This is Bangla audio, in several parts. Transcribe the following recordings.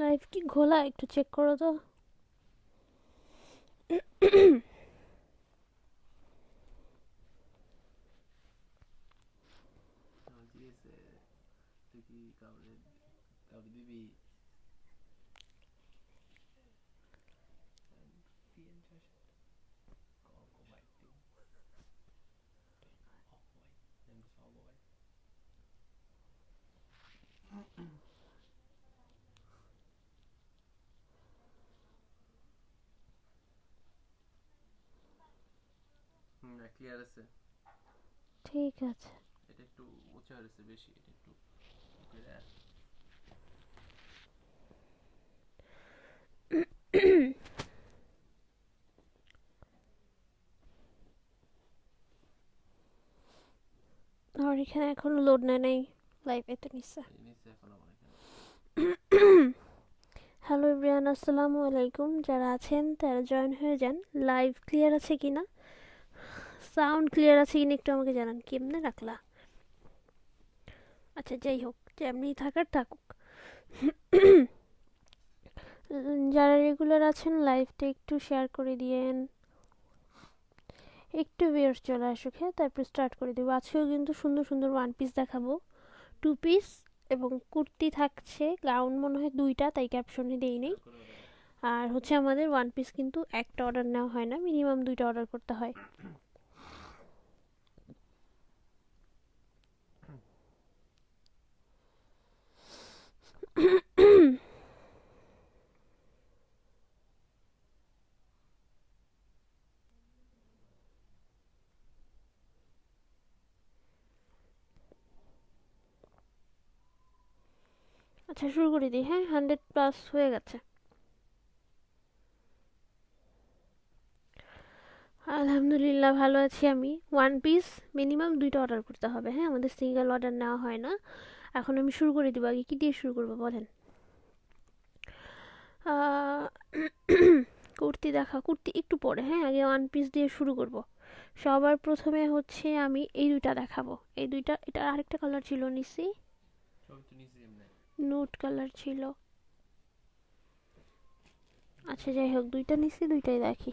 লাইভ কি ঘোলা একটু চেক করো তো। ক্লিয়ার আছে। ঠিক আছে। এটা একটু উঁচা হয়েছে বেশি, এটা একটু করে আমার এখানে এখনো লোড নেয় নাই, লাইভ এতে নিচ্ছে। নিচে এখন আমার এখানে। হ্যালো এভরিওয়ান, আসসালামু আলাইকুম। যারা আছেন তারা জয়েন হয়ে যান। লাইভ ক্লিয়ার আছে কিনা, সাউন্ড ক্লিয়ার আছে কিনা একটু আমাকে জানান। কেমনে রাখলা? আচ্ছা যাই হোক, যেমনি থাকার থাকুক। যারা রেগুলার আছেন লাইভটা একটু শেয়ার করে দিয়েন, একটু ভিউয়ার্স চলে আসুক। হ্যাঁ, তারপর স্টার্ট করে দেবো। আজকেও কিন্তু সুন্দর সুন্দর ওয়ান পিস দেখাবো, টু পিস এবং কুর্তি থাকছে। গাউন মনে হয় দুইটা, তাই ক্যাপশনে দেই নেই। আর হচ্ছে আমাদের ওয়ান পিস কিন্তু একটা অর্ডার নেওয়া হয় না, মিনিমাম দুইটা অর্ডার করতে হয়। আচ্ছা শুরু করে দিই। হ্যাঁ, 100+ হয়ে গেছে। আলহামদুলিল্লাহ ভালো আছি আমি। ওয়ান পিস মিনিমাম দুইটা অর্ডার করতে হবে। হ্যাঁ, আমাদের সিঙ্গেল অর্ডার নেওয়া হয় না। এখন আমি শুরু করে দিব। আগে কি দিয়ে শুরু করবো বলেন? কুর্তি দেখা, কুর্তি একটু পরে। হ্যাঁ, আগে ওয়ান পিস দিয়ে শুরু করব। সবার প্রথমে হচ্ছে আমি এই দুইটা দেখাবো। এই দুইটা, এটা আরেকটা কালার ছিল নিছি, সব তো নিচে এমনি। নোট কালার ছিল। আচ্ছা যাই হোক, দুইটা নিছি, দুইটাই দেখি।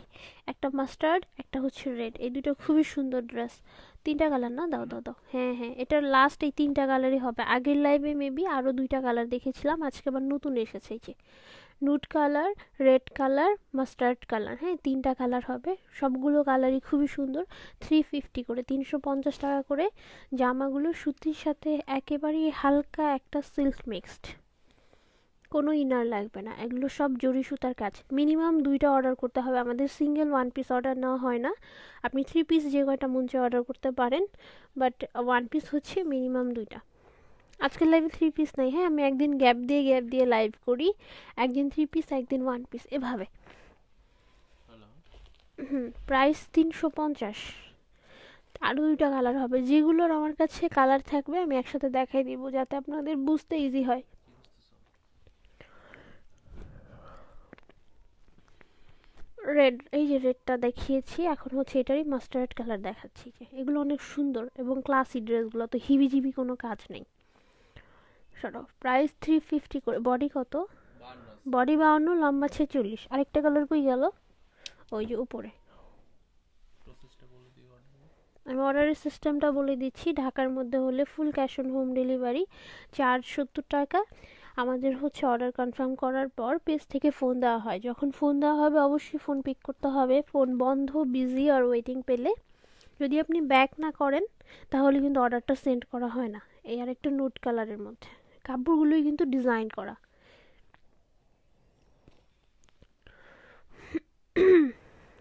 একটা মাস্টার্ড, একটা হচ্ছে রেড। এই দুটো খুবই সুন্দর ড্রেস। তিনটা কালার না? দাও দাও দাও। হ্যাঁ হ্যাঁ, এটার লাস্ট এই তিনটা কালারই হবে। আগের লাইভে মেবি আরও দুইটা কালার দেখেছিলাম, আজকে আবার নতুন এসেছে। এই যে নুট colour, red colour, mustard colour. হ্যাঁ, তিনটা কালার হবে। সবগুলো কালারই খুবই সুন্দর। 350 করে, 350 টাকা করে। জামাগুলো সুতির সাথে একেবারেই হালকা একটা সিল্ক মিক্সড, কোনো ইনার লাগবে না। এগুলো সব জরি সুতার কাজ। মিনিমাম দুইটা অর্ডার করতে হবে, আমাদের সিঙ্গেল ওয়ান পিস অর্ডার নেওয়া হয় না। আপনি থ্রি পিস যে কয়টা মন চায় অর্ডার করতে পারেন, বাট ওয়ান পিস হচ্ছে মিনিমাম দুইটা। আজকের লাইভে থ্রি পিস নাই। হ্যাঁ, আমি একদিন গ্যাপ দিয়ে লাইভ করি, একদিন থ্রি পিস একদিন ওয়ান পিস এভাবে। প্রাইস 350। আরও দুইটা কালার হবে, যেগুলোর আমার কাছে কালার থাকবে আমি একসাথে দেখাই দিব যাতে আপনাদের বুঝতে ইজি হয়। রেড, এই যে রেডটা দেখিয়েছি, এখন হচ্ছে এটারই মাস্টার্ড কালার দেখাচ্ছি। যে এগুলো অনেক সুন্দর এবং ক্লাসি ড্রেসগুলো, তো হিবিজিবি কোনো কাজ নেই। সরো, প্রাইস 350 করে। বডি কত? বডি 52, লম্বা 46। আরেকটা কালার কই গেল? ওই যে উপরে। আমি অর্ডারের সিস্টেমটা বলে দিচ্ছি। ঢাকার মধ্যে হলে full cash on home delivery, charge 70 টাকা। আমাদের হচ্ছে অর্ডার কনফার্ম করার পর পেজ থেকে ফোন দেওয়া হয়। যখন ফোন দেওয়া হবে অবশ্যই ফোন পিক করতে হবে। ফোন বন্ধ, বিজি আর ওয়েটিং পেলে, যদি আপনি ব্যাক না করেন তাহলে কিন্তু অর্ডারটা সেন্ড করা হয় না। এই আর একটা নোট কালারের মধ্যে, কাপড়গুলোই কিন্তু ডিজাইন করা।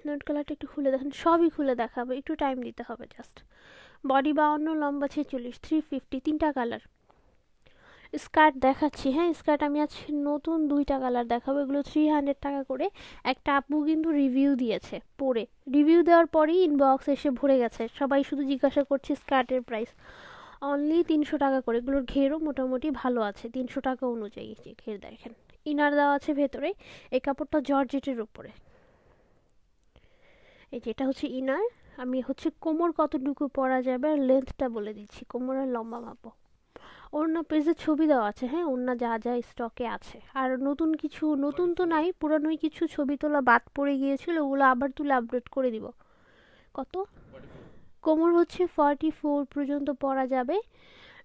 নোট কালারটা একটু খুলে দেখেন, সবই খুলে দেখাবো, একটু টাইম দিতে হবে জাস্ট। বডি 52, লম্বা 46, 350, তিনটা কালার। স্কার্ট দেখাচ্ছি। হ্যাঁ, স্কার্ট আমি আজ নতুন দুইটা কালার দেখাবো। এগুলো 300 টাকা করে। একটা আপু কিন্তু রিভিউ দিয়েছে, পরে রিভিউ দেওয়ার পরেই ইনবক্স এসে ভরে গেছে, সবাই শুধু জিজ্ঞাসা করছে স্কার্টের প্রাইস। অনলি 300 টাকা করে। এগুলোর ঘেরও মোটামুটি ভালো আছে, 300 টাকা অনুযায়ী। যে ঘের দেখেন, ইনার দেওয়া আছে ভেতরে। এই কাপড়টা জর্জেটের উপরে। এই যে এটা হচ্ছে ইনার। আমি হচ্ছে কোমর কতটুকু পরা যাবে আর লেন্থটা বলে দিচ্ছি, কোমর আর লম্বা মাপো। ওড়না পেজে ছবি দেওয়া আছে, হ্যাঁ, ওড়না যা যা স্টকে আছে। আর নতুন কিছু, নতুন তো 44 নাই, পুরানোই কিছু ছবি তোলা বাদ পড়ে গিয়েছিল, ওগুলো আবার তুলে আপডেট করে দিব। কত? 44 কোমর হচ্ছে 44 পর্যন্ত পরা যাবে।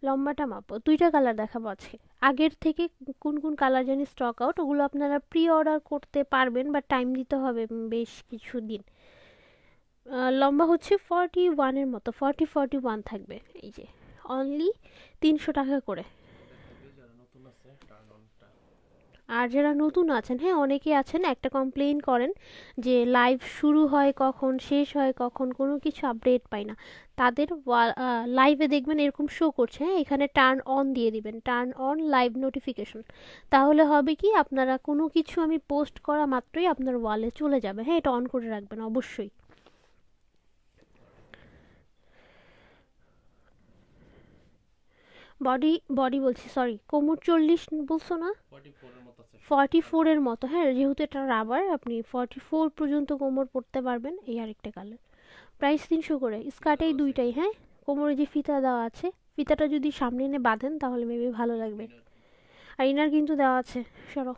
লম্বাটা মাপো, দুইটা কালার দেখাবো আজকে। আগের থেকে কোন কোন কালার জানি স্টক আউট, ওগুলো আপনারা প্রি অর্ডার করতে পারবেন, বা টাইম দিতে হবে বেশ কিছু দিন। লম্বা হচ্ছে 41-এর মতো, 40-41 থাকবে। এই যে অনলি 300 টাকা করে। দেখতে পেয়ে যারা নতুন আছে টার্ন অনটা আর যারা নতুন আছেন, হ্যাঁ, অনেকে আছেন একটা কমপ্লেইন করেন যে লাইভ শুরু হয় কখন, শেষ হয় কখন, কোনো কিছু আপডেট পাই না। তাদের লাইভে দেখবেন এরকম শো করছে, হ্যাঁ, এখানে টার্ন অন দিয়ে দিবেন, টার্ন অন লাইভ নোটিফিকেশন। তাহলে হবে কি, আপনারা কোনো কিছু আমি পোস্ট করা মাত্রই আপনার ওয়ালে চলে যাবে। হ্যাঁ, এটা অন করে রাখবেন অবশ্যই। বডি বডি বলছি, সরি, কোমর 40 বলছো না? 44 এর মতো আছে। 44-এর মতো, হ্যাঁ, যেহেতু এটা রাবার, আপনি 44 পর্যন্ত কোমর পড়তে পারবেন। এই আরেকটা কালার, প্রাইস 300 করে। স্কার্ট এই এটাও সেম দুইটাই, হ্যাঁ। কোমরে যে ফিতা দেওয়া আছে, ফিতাটা যদি সামনে এনে বাঁধেন তাহলে মেবি ভালো লাগবে। ইনার। আর ইনার কিন্তু দেওয়া আছে, সরো।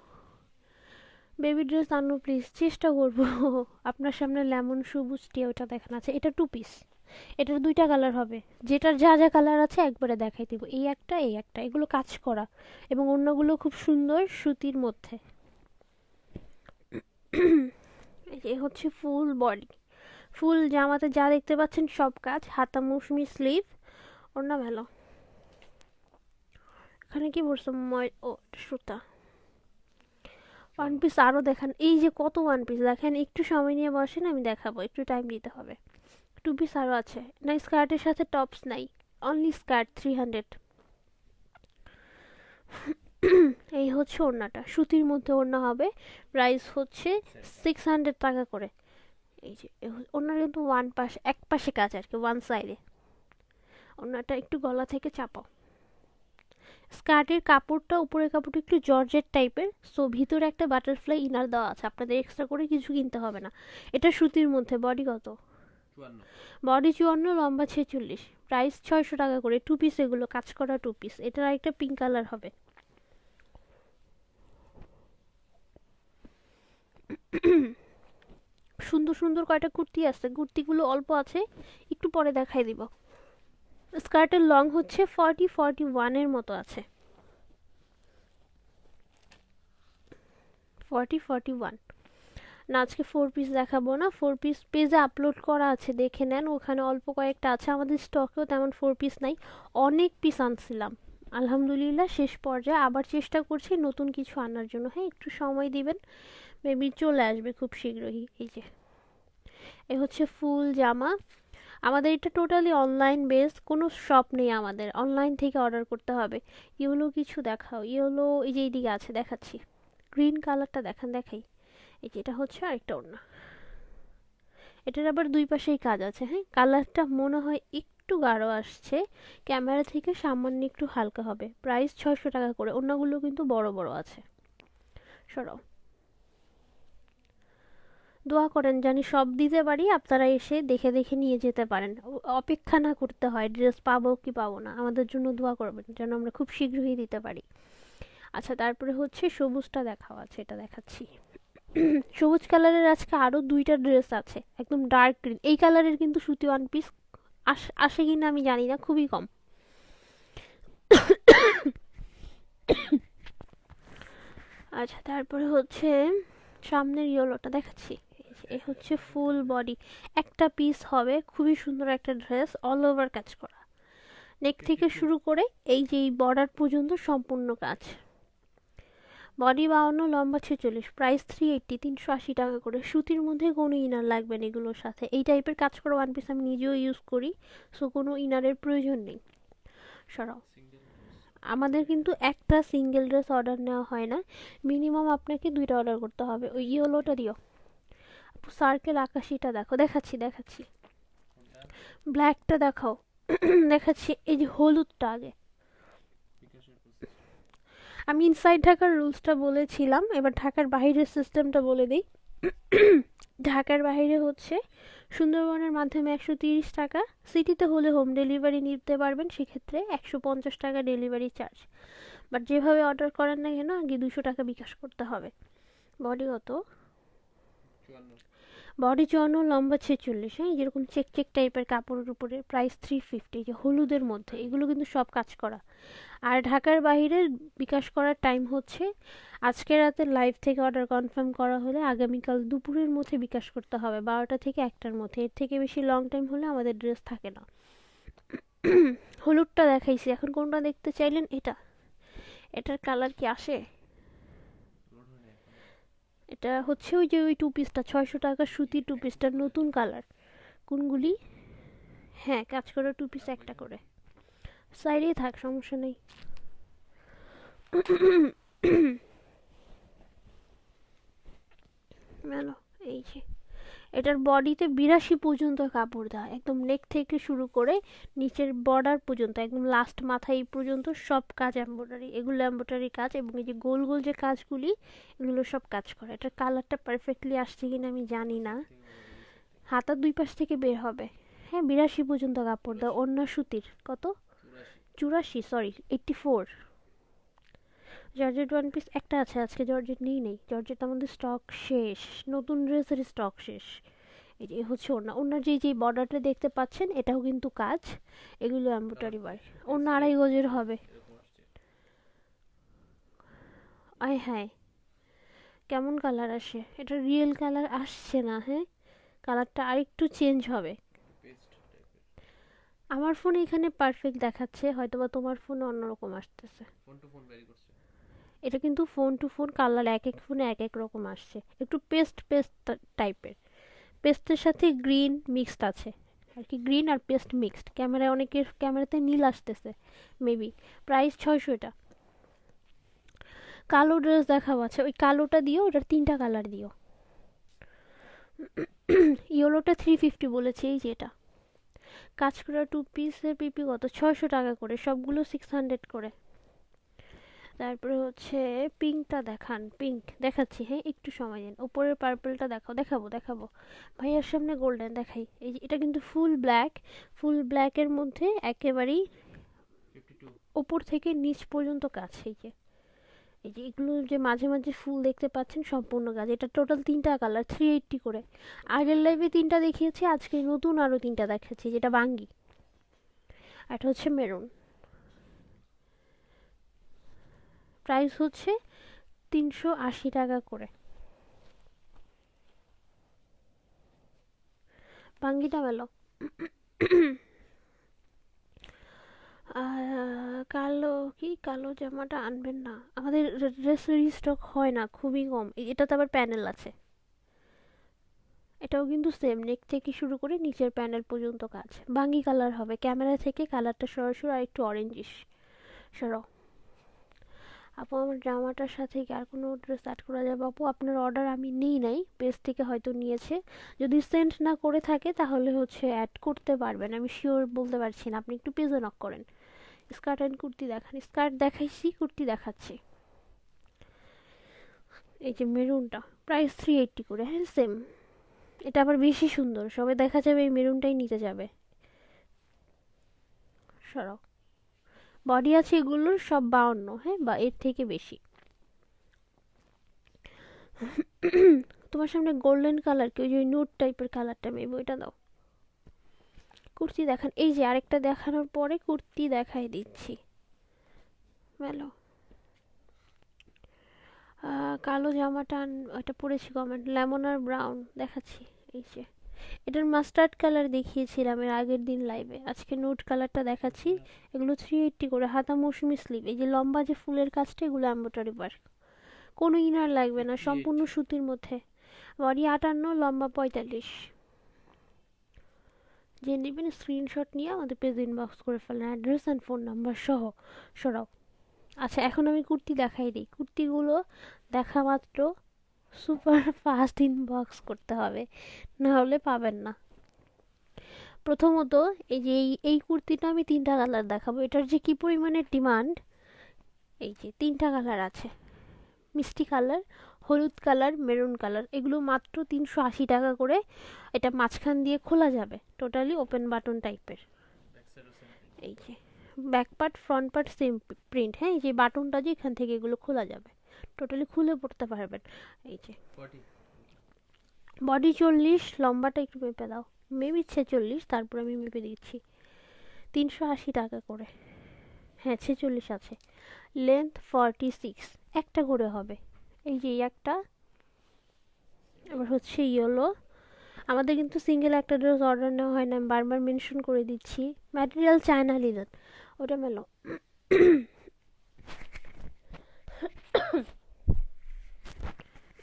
বেবি ড্রেস আনো প্লিজ, চেষ্টা করবো। আপনার সামনে লেমন সবুজ টিয়া ওটা দেখানো আছে, এটা 2 পিস। এটার দুইটা কালার হবে, যেটার যা যা কালার আছে একবারে দেখাই দিব। এই একটা, এই একটা, এগুলো কাজ করা, এবং অন্যগুলো খুব সুন্দর সুতির মধ্যে। এই হচ্ছে ফুল বডি, ফুল জামাতে যা দেখতে পাচ্ছেন সব কাজ, হাতা মৌসুমি স্লিভ, ওড়না ভালো। এখানে কি বলছো, ও সুতা। ওয়ান পিস আরও দেখান, এই যে কত ওয়ান পিস দেখেন, একটু সময় নিয়ে বসেন, আমি দেখাবো, একটু টাইম দিতে হবে। 2 পিস আরও আছে না, স্কার্টের সাথে টপস নাই, অনলি স্কার্ট 300। এই হচ্ছে ওড়নাটা, সুতির মধ্যে ওড়না হবে, প্রাইস হচ্ছে 600 টাকা করে। এই যে ওড়নার কিন্তু এক পাশে কাজ আর কি, ওয়ান সাইডে। ওড়নাটা একটু গলা থেকে চাপাও। স্কার্টের কাপড়টা, উপরের কাপড়টা একটু জর্জেট টাইপের, সো ভিতরে একটা বাটারফ্লাই ইনার দেওয়া আছে, আপনাদের এক্সট্রা করে কিছু কিনতে হবে না। এটা সুতির মধ্যে, বডি কত? 54। বডি 54, লম্বা 46, প্রাইস 600 টাকা করে। 2 পিস এগুলো, কাজ করা 2 পিস। এটার একটা পিঙ্ক কালার হবে। সুন্দর সুন্দর কয়টা কুর্তি আছে, কুর্তিগুলো অল্প আছে, একটু পরে দেখাই দিব। স্কার্টের লং হচ্ছে 40-41-এর মতো আছে, 40-41। না, আজকে 4 পিস দেখাবো না, 4 পিস পেজে আপলোড করা আছে, দেখে নেন, ওখানে অল্প কয়েকটা আছে, আমাদের স্টকেও তেমন 4 পিস নাই। অনেক পিস আনছিলাম, আলহামদুলিল্লাহ শেষ পর্যায়ে। আবার চেষ্টা করছি নতুন কিছু আনার জন্য, হ্যাঁ, একটু সময় দিবেন, মেবি চলে আসবে খুব শীঘ্রই। এই যে এ হচ্ছে ফুল জামা। আমাদের এটা টোটালি অনলাইন বেস, কোনো শপ নেই আমাদের, অনলাইন থেকে অর্ডার করতে হবে। ইয়েলো কিছু দেখাও, ইয়েলো এই যে এইদিকে আছে, দেখাচ্ছি। গ্রিন কালারটা দেখান, দেখাই। এই যে এটা হচ্ছে আরেকটা ওড়না, এটার আবার 2 পাশেই কাজ আছে, হ্যাঁ। কালারটা মনে হয় একটু গাঢ় আসছে, ক্যামেরা থেকে সামান্য একটু হালকা হবে। প্রাইস 600 টাকা করে। ওড়নাগুলো কিন্তু বড় বড় আছে, সরাও। দোয়া করেন জানি সব দিতে পারি, আপনারা এসে দেখে দেখে নিয়ে যেতে পারেন, অপেক্ষা না করতে হয় ড্রেস পাবো কি পাবো না। আমাদের জন্য দোয়া করবেন যেন আমরা খুব শীঘ্রই দিতে পারি। আচ্ছা, তারপরে হচ্ছে সবুজটা দেখাও আছে, এটা দেখাচ্ছি। সবুজ কালারের আজকে আরও 2টা ড্রেস আছে, একদম ডার্ক গ্রিন। এই কালারের কিন্তু সুতি 1 পিস আসে কিনা আমি জানি না, খুবই কম। আচ্ছা, তারপরে হচ্ছে সামনের ইয়েলোটা দেখাচ্ছি। এ হচ্ছে ফুল বডি, একটা পিস হবে, খুবই সুন্দর একটা ড্রেস, অল ওভার কাজ করা, নেক থেকে 52। শুরু করে এই যে এই বর্ডার পর্যন্ত সম্পূর্ণ কাজ। বডি 52, লম্বা 46, প্রাইস 380, 380 টাকা করে। সুতির মধ্যে কোনো ইনার লাগবে না এগুলোর সাথে। এই টাইপের কাজ করা 1 পিস আমি নিজেও ইউজ করি, সো কোনো ইনারের প্রয়োজন নেই। সরাও। Single dress. আমাদের কিন্তু একটা সিঙ্গেল ড্রেস অর্ডার নেওয়া হয় না, মিনিমাম আপনাকে 2টা অর্ডার করতে হবে। ওই ইয়েলোটা দিও, সার্কেল আকাশিটা দেখো, দেখাচ্ছি দেখাচ্ছি। কোনটা? ব্ল্যাকটা দেখাও। দেখাচ্ছি, এই যে হলুদটা আগে। বিকাশের প্রসেস। আমি ইনসাইড ঢাকার রুলসটা বলেছিলাম, এবার ঢাকার বাইরের সিস্টেমটা বলে দিই। ঢাকার বাইরে হচ্ছে সুন্দরবনের মাধ্যমে 130 টাকা, সিটিতে হলে হোম ডেলিভারি নিতে পারবেন, সেক্ষেত্রে 150 টাকা ডেলিভারি চার্জ। বাট যেভাবে অর্ডার করেন না কেন আগে 200 টাকা বিকাশ করতে হবে। বডি কত? 54। বডি 54, লম্বা 46। হ্যাঁ, যেরকম চেক চেক টাইপের কাপড়ের উপরে, প্রাইস 350, যে হলুদের মধ্যে, এগুলো কিন্তু সব কাজ করা। আর ঢাকার বাইরে বিকাশ করার টাইম হচ্ছে আজকে রাতে লাইভ থেকে অর্ডার কনফার্ম করা হলে আগামীকাল দুপুরের মধ্যে বিকাশ করতে হবে, 12টা থেকে 1টার মধ্যে। এর থেকে বেশি লং টাইম হলে আমাদের ড্রেস থাকে না। হলুদটা দেখাইছি, এখন কোনটা দেখতে চাইলেন? এটা। এটার কালার কি আসে? লোড হয় না এখন। এটা হচ্ছে ওই যে ওই টু পিসটা, 600 টাকা সুতির টু পিসটা, নতুন কালার। কোনগুলি? হ্যাঁ, কাজ করা টু পিস একটা করে। সাইডেই থাক, সমস্যা নেই। মেলো, এই যে এটার বডিতে 82 পর্যন্ত কাপড় দেওয়া, একদম নেক থেকে শুরু করে নিচের বর্ডার পর্যন্ত, একদম লাস্ট মাথা এই পর্যন্ত সব কাজ এমব্রয়ডারি। এগুলো এমব্রয়ডারি কাজ, এবং এই যে গোল গোল যে কাজগুলি, এগুলো সব কাজ করে। এটার কালারটা পারফেক্টলি আসছে কিনা আমি জানি না। থেকে বড় দিছে। হাতার দুই পাশ থেকে বের হবে। হ্যাঁ, 82 পর্যন্ত কাপড় দেওয়া, ওড়না সুতির। কত? 84। 84, সরি 84। জর্জেট ওয়ান পিস একটা আছে, আজকে জর্জেট নেই। জর্জেট আমাদের স্টক শেষ, নতুন ড্রেসের স্টক শেষ। এই যে হচ্ছে ওড়না। ওড়নার যে বর্ডারটা দেখতে পাচ্ছেন, এটাও কিন্তু কাজ। এগুলো এমব্রয়ডারি কালার বার। এস ওড়না এ 2.5 গজের হবে। এরকম আসছে। আয় হায়, কেমন কালার আসে! এটা রিয়েল কালার আসছে না। হ্যাঁ, কালারটা আরেকটু চেঞ্জ হবে। পেস্ট টাইপের। আমার ফোনে এখানে পারফেক্ট দেখাচ্ছে, হয়তোবা তোমার ফোনে অন্যরকম আসতেছে। ফোন টু ফোন ভ্যারি করছে। এটা কিন্তু ফোন টু ফোন কালার এক এক ফোনে এক এক রকম আসছে, একটু পেস্ট পেস্ট টাইপের। পেস্টের সাথে গ্রিন মিক্সড আছে আর কি, গ্রিন আর পেস্ট মিক্সড। ক্যামেরায় অনেকের ক্যামেরাতে নীল আসতেছে মেবি। প্রাইস 600 এটা। কালো ড্রেস দেখাবো, আচ্ছা ওই কালোটা দিও, ওটার 3টা কালার দিও। ইয়েলোটা 350 বলেছে, এই যে এটা। কাজ করা টু পিসের পিপি কত? 600 টাকা করে, সবগুলো 600 করে। তারপরে হচ্ছে পিঙ্কটা দেখান। পিঙ্ক দেখাচ্ছি, হ্যাঁ একটু সময় দিন। উপরের পার্পলটা দেখাবো। ভাইয়ার সামনে গোল্ডেন দেখাই। এই যে এটা কিন্তু ফুল ব্ল্যাক, ফুল ব্ল্যাকের মধ্যে একেবারেই 52। ওপর থেকে নিচ পর্যন্ত কাজ। এই যে এগুলো যে মাঝে মাঝে ফুল দেখতে পাচ্ছেন, সম্পূর্ণ কাজ। এটা টোটাল 3টা কালার, 380 করে। আগের লাইভে 3টা দেখিয়েছি, আজকে নতুন আরও 3টা দেখাচ্ছি, যেটা বাঙ্গি। এটা হচ্ছে মেরুন। প্রাইস হচ্ছে 380 টাকা করে। বাঙ্গিটা মেলো। কালো কি, কালো জামাটা আনবেন না, আমাদের ড্রেস রিস্টক হয় না, খুবই কম। এটাতে আবার প্যানেল আছে। এটাও কিন্তু সেম, নেক থেকে শুরু করে নিচের প্যানেল পর্যন্ত কাজ। বাঙ্গি কালার হবে, ক্যামেরা থেকে কালারটা সরাসরি আর একটু অরেঞ্জিশ। সরাও আপু, আমার জামাটার সাথে কি আর কোনো ড্রেস অ্যাড করা যাবে? আপু আপনার অর্ডার আমি নিই নাই, পেজ থেকে হয়তো নিয়েছে। যদি সেন্ড না করে থাকে তাহলে হচ্ছে অ্যাড করতে পারবেন, আমি শিওর বলতে পারছি না। আপনি একটু পেজে নক করেন। স্কার্ট অ্যান্ড কুর্তি দেখান। স্কার্ট দেখাইছি, কুর্তি দেখাচ্ছি। এই যে মেরুনটা, প্রাইস 380 করে। হ্যাঁ সেম। এটা আবার বেশি সুন্দর, সবাই দেখা যাবে এই মেরুনটাই নিতে যাবে। সরাও। বডি আছে এগুলোর সব 52, হ্যাঁ, বা এর থেকে বেশি। তোমার সামনে গোল্ডেন কালার কি, ওই যে নোট টাইপের কালারটা মেবি, ওইটা দাও। কুর্তি দেখান। এই যে আরেকটা দেখানোর পরে কুর্তি দেখাই দিচ্ছি। মেলো। কালো জামাটা ওটা পরেছি, কমেন্ট লেমন আর ব্রাউন দেখাচ্ছি। এই যে এটার মাস্টার্ড কালার দেখিয়েছিলাম এর আগের দিন লাইভে, আজকে নোট কালারটা দেখাচ্ছি। এগুলো 380 করে। হাতা মৌসুমি স্লিভ, এই যে লম্বা যে ফুলের কাজটা, এগুলো এমব্রয়ডারি ওয়ার্ক। কোনো ইনার লাগবে না, 58। সম্পূর্ণ সুতির মধ্যে। বডি 58, লম্বা 45। যে নেবেন স্ক্রিনশট নিয়ে আমাদের পেজ ইনবক্স করে ফেলেন, অ্যাড্রেস অ্যান্ড ফোন নাম্বার সহ। সরাও। আচ্ছা এখন আমি কুর্তি দেখাই দিই। কুর্তিগুলো দেখা মাত্র সুপার ফাস্ট ইনবক্স করতে হবে, না হলে পাবেন না। প্রথমত এই যে এই কুর্তিটা আমি 3টা কালার দেখাবো। এটার যে কি পরিমাণের ডিমান্ড! এই যে 3টা কালার আছে, মিষ্টি কালার, হলুদ কালার, মেরুন কালার, এগুলো মাত্র 380 টাকা করে। এটা মাঝখান দিয়ে খোলা যাবে, টোটালি ওপেন বাটন টাইপের। ব্যাক সাইডও সেম প্রিন্ট। এই যে back part front part same print. হ্যাঁ, এই যে বাটনটা যে এখান থেকে এগুলো খোলা যাবে, টোটালি খুলে পড়তে পারবেন। এই যে 40। বডি 40, লম্বাটা একটু মেপে দাও। মেবি 46, তারপর আমি মেপে দিচ্ছি। 380 টাকা করে। হ্যাঁ 46 আছে। লেন্থ 46, একটা করে হবে। এই যে একটা, আবার হচ্ছে ইয়েলো। আমাদের কিন্তু সিঙ্গেল একটা ড্রেস অর্ডার নেওয়া হয় না, আমি বারবার মেনশন করে দিচ্ছি। ম্যাটেরিয়াল চায়না লিনেন, ওটা মেলো।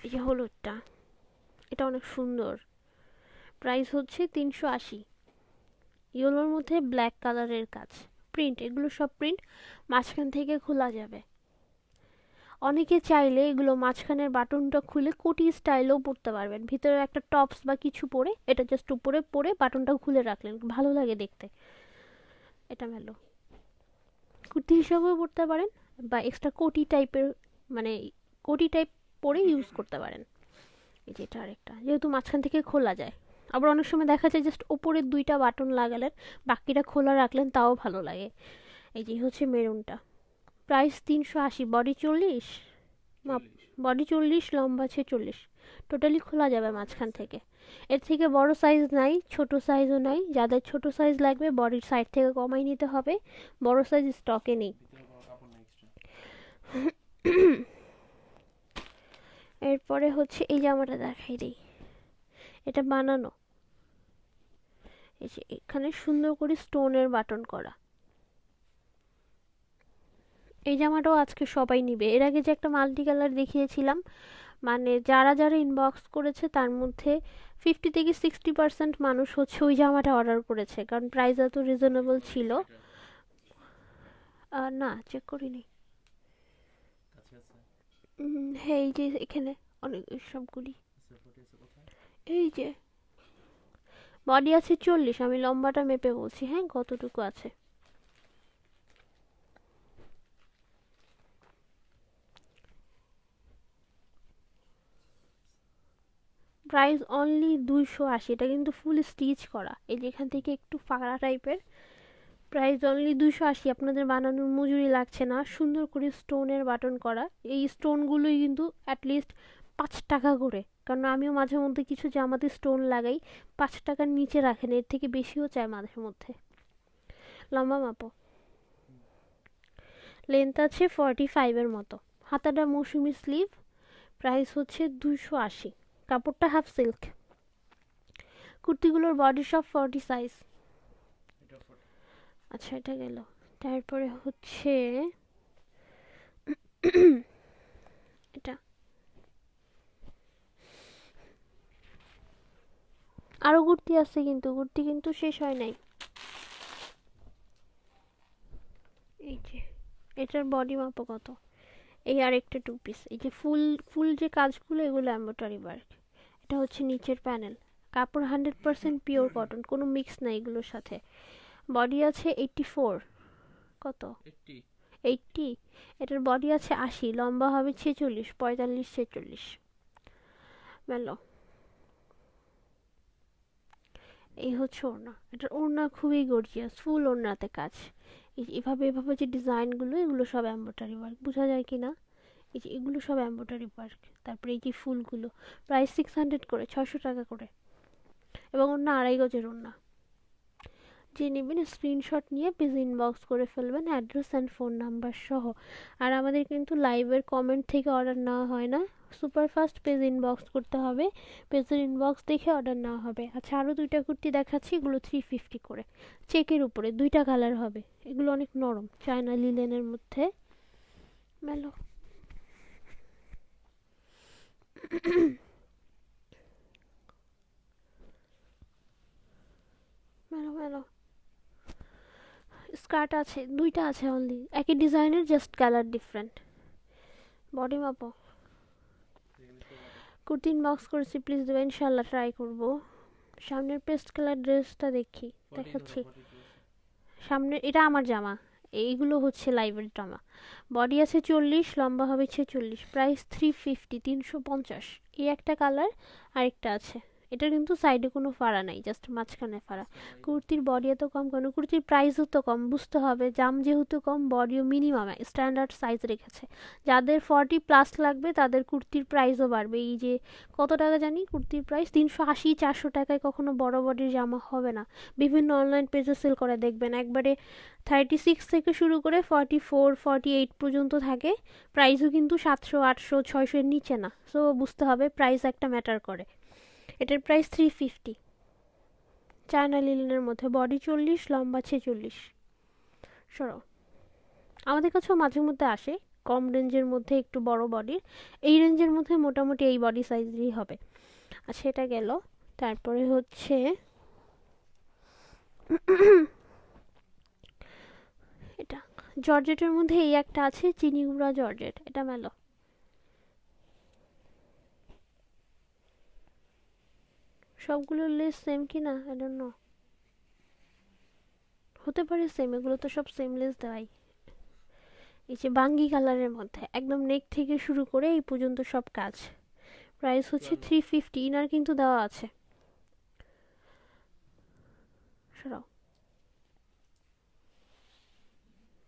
এই যে হলুদটা, এটা অনেক সুন্দর। প্রাইস হচ্ছে 380। ইয়েলোর মধ্যে ব্ল্যাক কালারের কাজ, প্রিন্ট, এগুলো সব প্রিন্ট, মাঝখান থেকে খোলা যাবে। অনেকে চাইলে এগুলো মাঝখানের বাটনটা খুলে কোটি স্টাইলেও পরতে পারবেন, ভিতরে একটা টপস বা কিছু পরে এটা জাস্ট উপরে পরে বাটনটা খুলে রাখলেন, ভালো লাগে দেখতে। এটা মেলো, কুর্তি হিসাবেও পরতে পারেন বা এক্সট্রা কোটি টাইপের, মানে কোটি টাইপ পরে ইউজ করতে পারেন। এই যে এটা আরেকটা, যেহেতু মাঝখান থেকে খোলা যায়। আবার অনেক সময় দেখা যায় জাস্ট ওপরের 2টা বাটন লাগালেন, বাকিটা খোলা রাখলেন, তাও ভালো লাগে। এই যে হচ্ছে মেরুনটা, প্রাইস 380, বডি 40, মাপ 40। বডি 40, লম্বা 46, টোটালি খোলা যাবে মাঝখান থেকে। এর থেকে বড় সাইজ নাই, ছোট সাইজও নাই, যাদের ছোট সাইজ লাগবে বডির সাইড থেকে কমাই নিতে হবে, বড় সাইজ স্টকে নেই। ভিতরে কোনো কাপড় নেই এক্সট্রা। এরপরে হচ্ছে এই জামাটা দেখাই দিই, এটা বানানো। এই যে এখানে সুন্দর করে স্টোনের বাটন করা। এই জামাটাও আজকে সবাই নিবে। এর আগে যে একটা মাল্টি কালার দেখিয়েছিলাম, মানে যারা যারা ইনবক্স করেছে তার মধ্যে 50 থেকে 60% মানুষ হচ্ছে ওই জামাটা অর্ডার করেছে, কারণ প্রাইস এত রিজনেবল ছিল। না চেক করিনি। কাছে আছে। হ্যাঁ এই যে এখানে অনেক সবগুলি। আচ্ছা 40 আছে কোথায়? এই যে বডি আছে 40, আমি লম্বাটা মেপে বলছি, হ্যাঁ কতটুকু আছে। প্রাইস অনলি 280, এটা কিন্তু ফুল স্টিচ করা, এই যে এখান থেকে একটু ফাঁকা টাইপের। প্রাইস অনলি 280, আপনাদের বানানোর মজুরি লাগছে না, সুন্দর করে স্টোনের বাটন করা। এই স্টোনগুলোই কিন্তু অ্যাটলিস্ট 5 টাকা করে, কারণ আমিও মাঝে মধ্যে কিছু জামাতে স্টোন লাগাই, 5 টাকার নিচে রাখেন, এর থেকে বেশিও চায় মাঝে মধ্যে। লম্বা মাপো, লেন্থ আছে 45-এর মতো, হাতাটা মৌসুমি স্লিভ। প্রাইস হচ্ছে 280, কাপড়টা হাফ সিল্ক। কুর্তিগুলোর বডি সব 40 সাইজ। এটা 40। আচ্ছা এটা গেল। তারপরে হচ্ছে এটা, আরো কুর্তি আছে কিন্তু কুর্তি কিন্তু শেষ হয় নাই। এই যে এটার বডি মাপো কত, এই আরেকটা 2 পিস, এই যে ফুল ফুল যে কাজগুলো এগুলো এমব্রয়ডারি ওয়ার্ক। এটা হচ্ছে নিচের প্যানেল, কাপড় 100% পিওর কটন, কোনো মিক্স নাই এগুলোর সাথে। বডি আছে 84, কত 80। 80, এটার বডি আছে 80, লম্বা হবে 46, 45 46। মেলো, এই হচ্ছে ওড়না, এটার ওড়না খুবই গর্জিয়াস, ফুল ওড়নাতে কাজ। এই যে এভাবে এভাবে যে ডিজাইনগুলো এগুলো সব এমব্রয়ডারি ওয়ার্ক, বোঝা যায় কি না? এই যে এগুলো সব এমব্রয়ডারি ওয়ার্ক। তারপরে এই যে ফুলগুলো, প্রাইস 600 করে, 600 টাকা করে, এবং ওড়না 2.5 গজের ওড়না। যে নেবেন স্ক্রিনশট নিয়ে পেজ ইনবক্স করে ফেলবেন অ্যাড্রেস অ্যান্ড ফোন নাম্বার সহ। আর আমাদের কিন্তু লাইভের কমেন্ট থেকে অর্ডার নেওয়া হয় না, সুপারফাস্ট পেজ ইনবক্স করতে হবে, পেজের ইনবক্স দেখে অর্ডার নেওয়া হবে। আচ্ছা আরও 2টা কুর্তি দেখাচ্ছি, এগুলো 350 করে, চেকের উপরে, 2টা কালার হবে, এগুলো অনেক নরম, চায়না লিলেনের মধ্যে। মেলো, মেলো মেলো। স্কার্ট আছে, 2টা আছে অনলি, একই ডিজাইনের জাস্ট কালার ডিফারেন্ট। বডি মাপো, কুর্তি ইনবক্স করেছি, প্লিজ দেবেন, ইনশাল্লাহ ট্রাই করব। সামনের পেস্ট কালার ড্রেসটা দেখি, 40 ধরো, দেখাচ্ছি। 42 আছে। সামনে এটা আমার জামা, এইগুলো হচ্ছে লাইভের জামা। বডি আছে 40, লম্বা হবে 46, প্রাইস 350, 350। এই একটা কালার, আরেকটা আছে। এটা কিন্তু সাইডে কোনো ফাড়া নাই, জাস্ট মাঝখানে ফাড়া। কুর্তির বডি এত কম কেন? কুর্তির প্রাইসও তো কম, বুঝতে হবে। জাম যেহেতু কম, বডিও মিনিমাম স্ট্যান্ডার্ড সাইজ রেখেছে। যাদের 40+ লাগবে তাদের কুর্তির প্রাইসও বাড়বে। এই যে কত টাকা জানি কুর্তির প্রাইস, 380, 400 টাকায় কখনো বড় বডির জামা হবে না। বিভিন্ন অনলাইন পেজে সেল করে দেখবেন, একবারে 36 থেকে শুরু করে 44, 48 পর্যন্ত থাকে। প্রাইসও কিন্তু 700, 800, 600 এর নিচে না। সো বুঝতে হবে প্রাইস একটা ম্যাটার করে। এটার প্রাইস 350, চায়না লিলেনের মধ্যে, বডি 40, লম্বা 46। সরো, আমাদের কাছেও মাঝে মধ্যে আসে কম রেঞ্জের মধ্যে একটু বড় বডির। এই রেঞ্জের মধ্যে মোটামুটি এই বডি সাইজেরই হবে। আচ্ছা, এটা গেল। তারপরে হচ্ছে এটা জর্জেটের মধ্যে এই একটা আছে, চিনি গুঁড়া জর্জেট। এটা মেলো। সবগুলো লেস সেম কি না আই ডোন্ট নো, হতে পারে সেম, এগুলো তো সব সেম লেস দেওয়াই। এই যে বাঙ্গি কালারের মধ্যে একদম নেক থেকে শুরু করে এই পর্যন্ত সব কাজ। প্রাইস হচ্ছে 350, ইনার কিন্তু দেওয়া আছে। সরাও,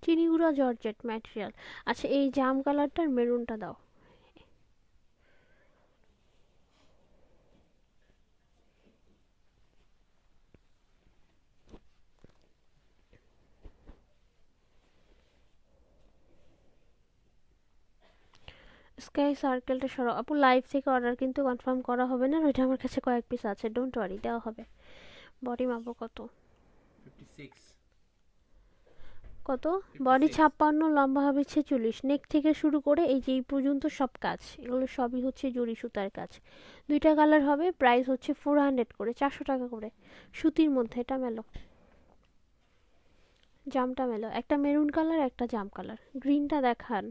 চিনি গুঁড়া জর্জেট ম্যাটেরিয়াল। আচ্ছা, এই জাম কালারটার মেরুনটা দাও। স্কাই সার্কেলটা সরাও। আপু লাইভ থেকে অর্ডার কিন্তু কনফার্ম করা হবে না, ওইটা আমার কাছে কয়েক পিস আছে, ডোন্ট ওয়ারি, দেওয়া হবে। বডি মাপো কত? 56। কত? বডি 56, লম্বা হবে 46, নেক থেকে শুরু করে এই যে এই পর্যন্ত সব কাজ, এগুলো সবই হচ্ছে জরি সুতার কাজ। দুইটা কালার হবে, প্রাইস হচ্ছে 400 করে, 400 টাকা করে। সুতির মধ্যে এটা মেলো, জামটা মেলো। একটা মেরুন কালার, একটা জাম কালার। গ্রিনটা দেখান।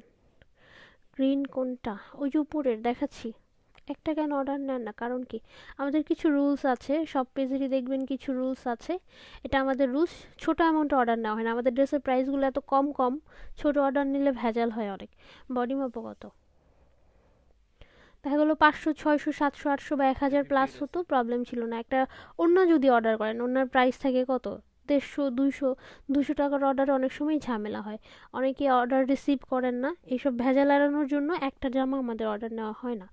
গ্রিন কোনটা? ওই যে উপরের দেখাচ্ছি। একটা কেন অর্ডার নেন না, কারণ কি? আমাদের কিছু রুলস আছে, সব পেজেরই দেখবেন কিছু রুলস আছে। এটা আমাদের রুলস। ছোট অ্যামাউন্টে অর্ডার নেওয়া হয় না, আমাদের ড্রেসের প্রাইসগুলো এত কম কম, ছোট অর্ডার নিলে ভেজাল হয় অনেক। বডি মাপো কত? দেখা গেলো 500, 600, 700, 800 বা 1000 প্লাস হতো, প্রবলেম ছিল না। একটা অন্য যদি অর্ডার করেন, অন্যার প্রাইস থাকে কত, 150, 200, 200 টাকার অর্ডার অনেক সময় ঝামেলা হয়। অনেকে অর্ডার রিসিভ করেন না, এইসব ভেজাল এড়ানোর জন্য একটা জামা আমাদের অর্ডার নেওয়া হয় না।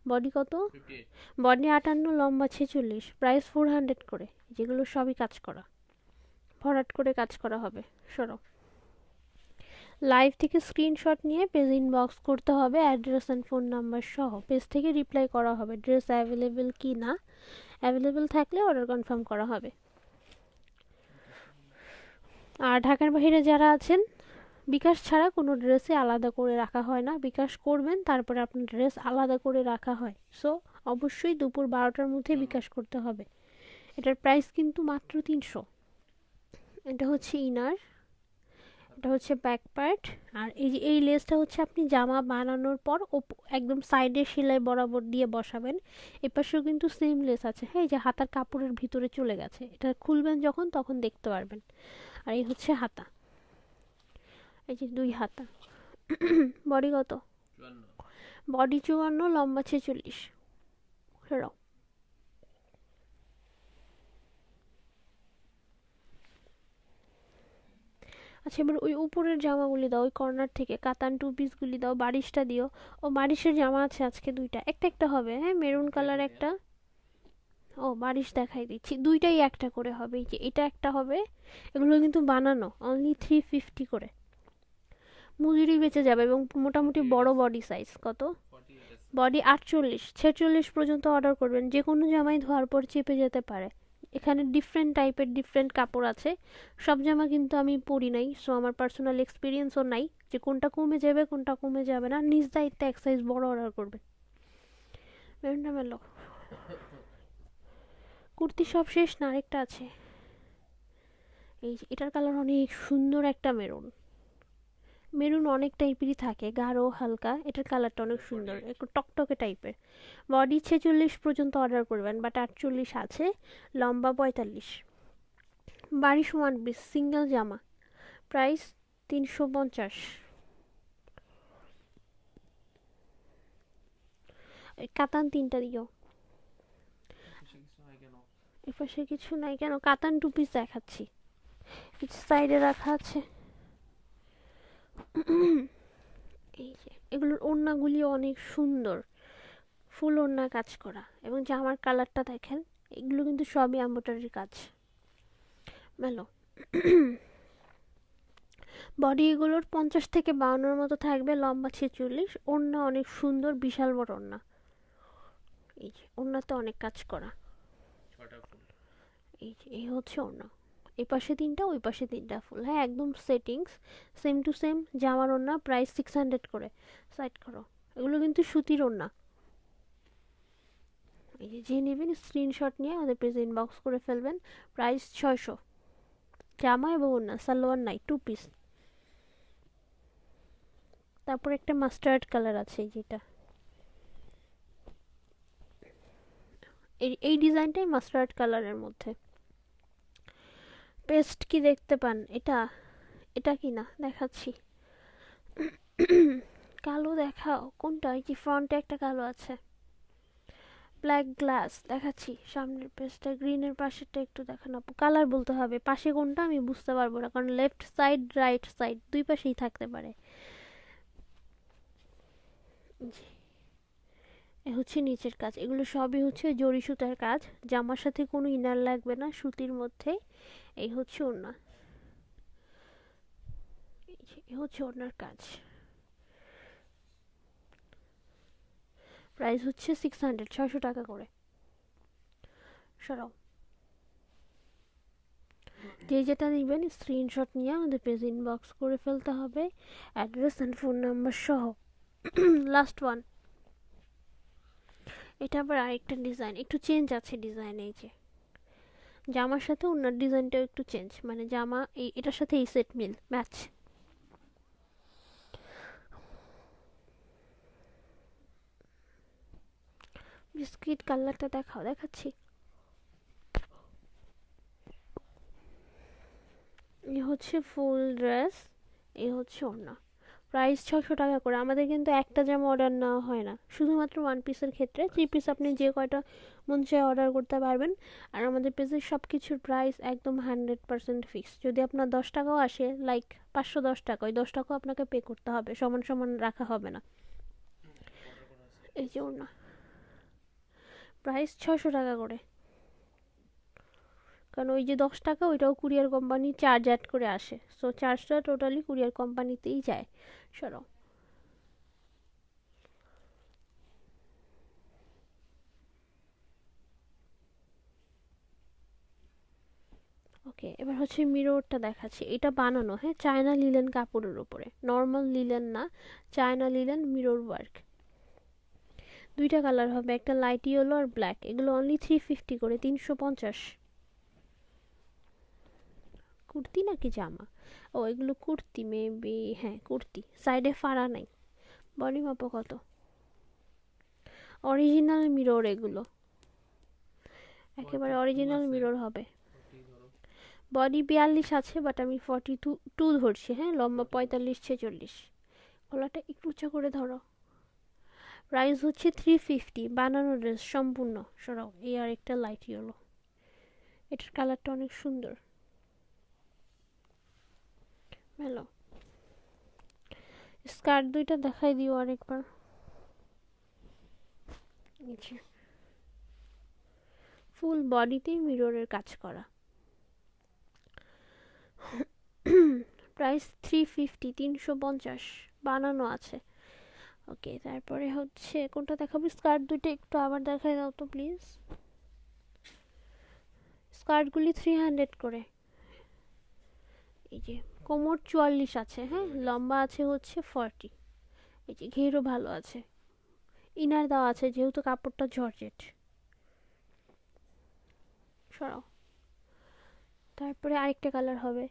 বডি কত? 58। বডি 58, লম্বা 46, প্রাইস 400 করে। যেগুলো সবই কাজ করা, ভরাট করে কাজ করা হবে। সরো, লাইভ থেকে স্ক্রিনশট নিয়ে পেজ ইনবক্স করতে হবে, অ্যাড্রেস অ্যান্ড ফোন নাম্বার সহ। পেজ থেকে রিপ্লাই করা হবে ড্রেস অ্যাভেলেবেল কি না, অ্যাভেলেবেল থাকলে অর্ডার কনফার্ম করা হবে। আর ঢাকার বাইরে যারা আছেন, বিকাশ ছাড়া কোনো ড্রেসে আলাদা করে রাখা হয় না। বিকাশ করবেন, তারপরে আপনার ড্রেস আলাদা করে রাখা হয়। সো অবশ্যই দুপুর 12টার মধ্যে বিকাশ করতে হবে। এটার প্রাইস কিন্তু মাত্র 300। এটা হচ্ছে ইনার, এটা হচ্ছে ব্যাক পার্ট। আর এই যে এই লেসটা হচ্ছে আপনি জামা বানানোর পর একদম সাইডে সেলাই বরাবর দিয়ে বসাবেন। এপাশেও কিন্তু সেম লেস আছে, হ্যাঁ, এই যে হাতার কাপড়ের ভিতরে চলে গেছে, এটা খুলবেন যখন তখন দেখতে পারবেন। আর এই হচ্ছে হাতা, এই যে 2 হাতা। বডি কত? 54। বডি 54, লম্বা 46। সরাও। আচ্ছা, এবার ওই উপরের জামাগুলি দাও, ওই কর্নার থেকে কাতান 2 পিসগুলি দাও, বারিশটা দিও। ও বারিশের জামা আছে আজকে দুইটা, একটা একটা হবে, হ্যাঁ, মেরুন কালার একটা। ও বারিশ দেখাই দিচ্ছি, দুইটাই একটা করে হবে। এই যে এটা একটা হবে, এগুলো কিন্তু বানানো, অনলি 350 করে। মজুরি বেঁচে যাবে এবং মোটামুটি বড় বডি সাইজ। কত? 48 আছে। বডি 48, 46 পর্যন্ত অর্ডার করবেন, যে কোনো জামাই ধোয়ার পর চেপে যেতে পারে। এখানে ডিফারেন্ট টাইপের ডিফারেন্ট কাপড় আছে, সব জামা কিন্তু আমি পরি নাই, সো আমার পার্সোনাল এক্সপিরিয়েন্সও নাই যে কোনটা কমে যাবে কোনটা কমে যাবে না। নিজ দায়িত্বে এক সাইজ বড় অর্ডার করবেন। মেরুনটা মেলো। কুর্তি সব শেষ না, আরেকটা আছে। এই যে এটার কালার অনেক সুন্দর, একটা মেরুন। মেরুন অনেক টাইপেরই থাকে, গাঢ় হালকা, এটার কালারটা অনেক সুন্দর, 48। একটু টকটকে টাইপের। বডি 46 পর্যন্ত অর্ডার করবেন, বাট 48 আছে, লম্বা 45। 22 1 পিস সিঙ্গেল জামা, প্রাইস 350। ওই কাতান 3টা দিও। এপাশে কিছু হয় কেন? এপাশে কিছু নাই কেন? কাতান 2 পিস দেখাচ্ছি, কিছু সাইডে রাখা আছে। এই যে এগুলোর ওড়নাগুলি অনেক সুন্দর, ফুল ওড়না কাজ করা, এবং জামার কালারটা দেখেন, এগুলো কিন্তু সবই এমব্রয়ডারির কাজ। মেলো বডি এগুলোর 50 থেকে 52 মতো থাকবে, লম্বা 46, ওড়না অনেক সুন্দর, বিশাল বড় ওড়না। এই যে ওড়নাতে অনেক কাজ করা। 6টা ফুল। এই যে এই হচ্ছে ওড়না, এই পাশে 3টা, ওই পাশে 3টা ফুল। হ্যাঁ, একদম সেটিংস সেম টু সেম। জামার ওড়না প্রাইস 600 করে। সাইড করো, এগুলো কিন্তু সুতির ওড়না। এই যে নেবেন স্ক্রিনশট নিয়ে আমাদের পেজে ইনবক্স করে ফেলবেন। প্রাইস 600। জামা এবং ওড়না, সালোয়ার নাই, 2 পিস। তারপর একটা মাস্টার্ড কালার আছে, যেটা এই ডিজাইনটাই মাস্টার্ড কালারের মধ্যে। পেস্ট কি দেখতে পান? এটা এটা কি না দেখাচ্ছি। কালো দেখাও কোনটা? এই যে ফ্রন্টে একটা কালো আছে, ব্ল্যাক গ্লাস দেখাচ্ছি। সামনের পেজটা গ্রিনের, পাশেরটা একটু দেখানো। কালার বলতে হবে, পাশে কোনটা আমি বুঝতে পারবো না, কারণ লেফট সাইড রাইট সাইড দুই পাশেই থাকতে পারে। এ হচ্ছে নিচের কাজ, এগুলো সবই হচ্ছে জরি সুতার কাজ। জামার সাথে কোনো ইনার লাগবে না, সুতির মধ্যে। এই হচ্ছে ওড়না, এই হচ্ছে ওড়নার কাজ। প্রাইস হচ্ছে 600, 600 টাকা করে। সরাও, যে যেটা নেবেন স্ক্রিনশট নিয়ে আমাদের পেজ ইনবক্স করে ফেলতে হবে, অ্যাড্রেস অ্যান্ড ফোন নাম্বার সহ। লাস্ট ওয়ান, এটা আবার আরেকটা ডিজাইন, একটু চেঞ্জ আছে ডিজাইন। এই যে জামার সাথে ওনার ডিজাইনটাও একটু চেঞ্জ, মানে জামা এই এটার সাথে এই সেট মিল ম্যাচ। বিস্কিট কালারটা দেখাও, দেখাচ্ছি। এই হচ্ছে ফুল ড্রেস, এই হচ্ছে ওড়না। প্রাইস 600 টাকা করে। আমাদের কিন্তু একটা জামা অর্ডার নেওয়া হয় না, শুধুমাত্র 1 পিসের ক্ষেত্রে। 3 পিস আপনি যে কয়টা মন চায় অর্ডার করতে পারবেন। আর আমাদের পেজের সব কিছুর প্রাইস একদম 100% ফিক্সড। যদি আপনার 10 টাকাও আসে, লাইক 510 টাকা, ওই 10 টাকাও আপনাকে পে করতে হবে, সমান সমান রাখা হবে না। অর্ডার করা আছে। এই যে ওড়না, প্রাইস 600 টাকা করে। কারণ ওই যে 10 টাকা, ওইটাও কুরিয়ার কোম্পানি চার্জ অ্যাড করে আসে, সো চার্জটা টোটালি কুরিয়ার কোম্পানিতেই যায়। সরো, ওকে। এবার হচ্ছে মিররটা দেখাচ্ছি, এটা বানানো, হ্যাঁ, চায়না লিলেন কাপড়ের উপরে, নর্মাল লিলেন না, চায়না লিলেন মিরর ওয়ার্ক। দুইটা কালার হবে, একটা লাইট ইয়েলো আর ব্ল্যাক। এগুলো অনলি 350 করে, 350। কুর্তি নাকি জামা? ও, এগুলো কুর্তি মেবি, হ্যাঁ কুর্তি। সাইডে ফাড়া নাই। বডি মাপ কত? অরিজিনাল মিরর এগুলো, একেবারে 42 অরিজিনাল আছে। মিরর হবে। 40 ধরো। বডি 42 আছে, বাট আমি 42 ধরছি, হ্যাঁ, লম্বা 40 আছে। 45 46। গলাটা একটু উঁচা করে ধরো। প্রাইস হচ্ছে 350, বানানো ড্রেস সম্পূর্ণ। সরাও, এই আর একটা লাইট ইয়েলো, এটার কালারটা অনেক সুন্দর। হ্যালো, স্কার্ট দুইটা দেখাই দিও আরেকবার। ফুল বডিতেই মিররের কাজ করা। প্রাইস 350, 350, বানানো আছে। ওকে, তারপরে হচ্ছে কোনটা দেখাবো? স্কার্ট দুইটা একটু আবার দেখাই দাও তো প্লিজ। স্কার্টগুলি 300 করে। এই যে কোমর 44 আছে, হ্যাঁ, লম্বা আছে হচ্ছে 40। এই যে ঘেরও ভালো আছে, ইনার দেওয়া আছে যেহেতু কাপড়টা জর্জেট। সরাও, তারপরে আরেকটা কালার হবে।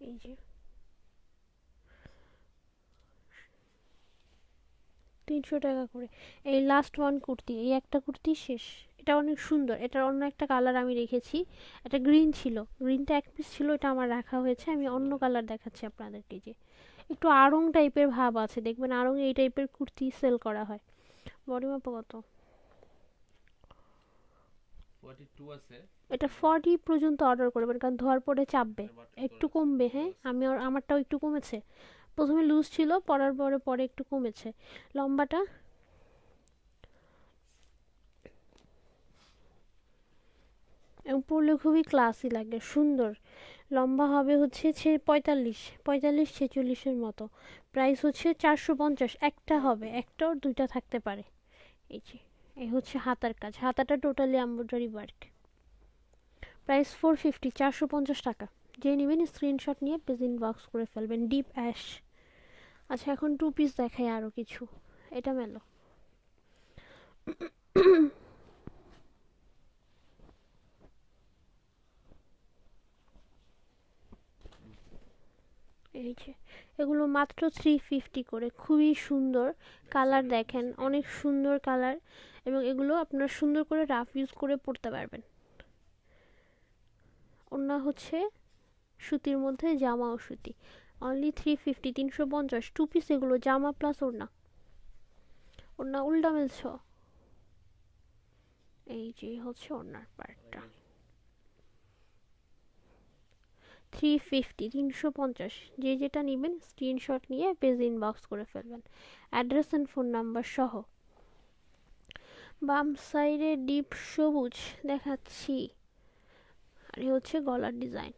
এই যে 300 টাকা করে। এই লাস্ট ওয়ান কুর্তি, এই একটা কুর্তি শেষ। এটা অনেক সুন্দর। এটার অন্য একটা কালার আমি রেখেছি। এটা গ্রিন ছিল, গ্রিনটা এক পিস ছিল, এটা আমার রাখা হয়েছে। আমি অন্য কালার দেখাচ্ছি আপনাদেরকে। যে একটু আড়ং টাইপের ভাব আছে, দেখবেন আড়ং এই টাইপের কুর্তি সেল করা হয়। বডি মাপ কত? 42 আছে। এটা 40 পর্যন্ত অর্ডার করবেন, কারণ ধোয়ার পরে চাপবে, এর বাট একটু কমবে। হ্যাঁ, আমি আমারটাও একটু কমেছে। প্রথমে লুজ ছিল, পরার পরে পরে একটু কমেছে। লম্বাটা এবং পরলে খুবই ক্লাসি লাগে, সুন্দর। লম্বা হবে হচ্ছে 45 46 মতো। প্রাইস হচ্ছে 450। একটা হবে, একটা ওর দুইটা থাকতে পারে। এই যে এই হচ্ছে হাতার কাজ, হাতাটা টোটালি এমব্রয়ডারি ওয়ার্ক। প্রাইস 450, 450 টাকা। যে নেবেন স্ক্রিনশট নিয়ে পেজ ইনবক্স করে ফেলবেন। Deep ash. আচ্ছা, এখন টু পিস দেখাই আরও কিছু। এটা মেলো। এই যে এগুলো মাত্র 350 করে, খুবই সুন্দর। কালার দেখেন, অনেক সুন্দর কালার। এবং এগুলো আপনারা সুন্দর করে রাফ ইউজ করে পরতে পারবেন। ওড়না হচ্ছে সুতির মধ্যে, জামাও সুতি। অনলি 350, 350। টু পিস এগুলো, জামা প্লাস ওড়না। ওড়না উল্টা মিলছ। এই যে হচ্ছে ওড়নার পার্টটা। 350, 350। যে যেটা নেবেন স্ক্রিনশট নিয়ে পেজ ইনবক্স করে ফেলবেন, অ্যাড্রেস অ্যান্ড ফোন নাম্বার সহ। বাম সাইডে ডিপ সবুজ দেখাচ্ছি। আর এই হচ্ছে গলার ডিজাইন।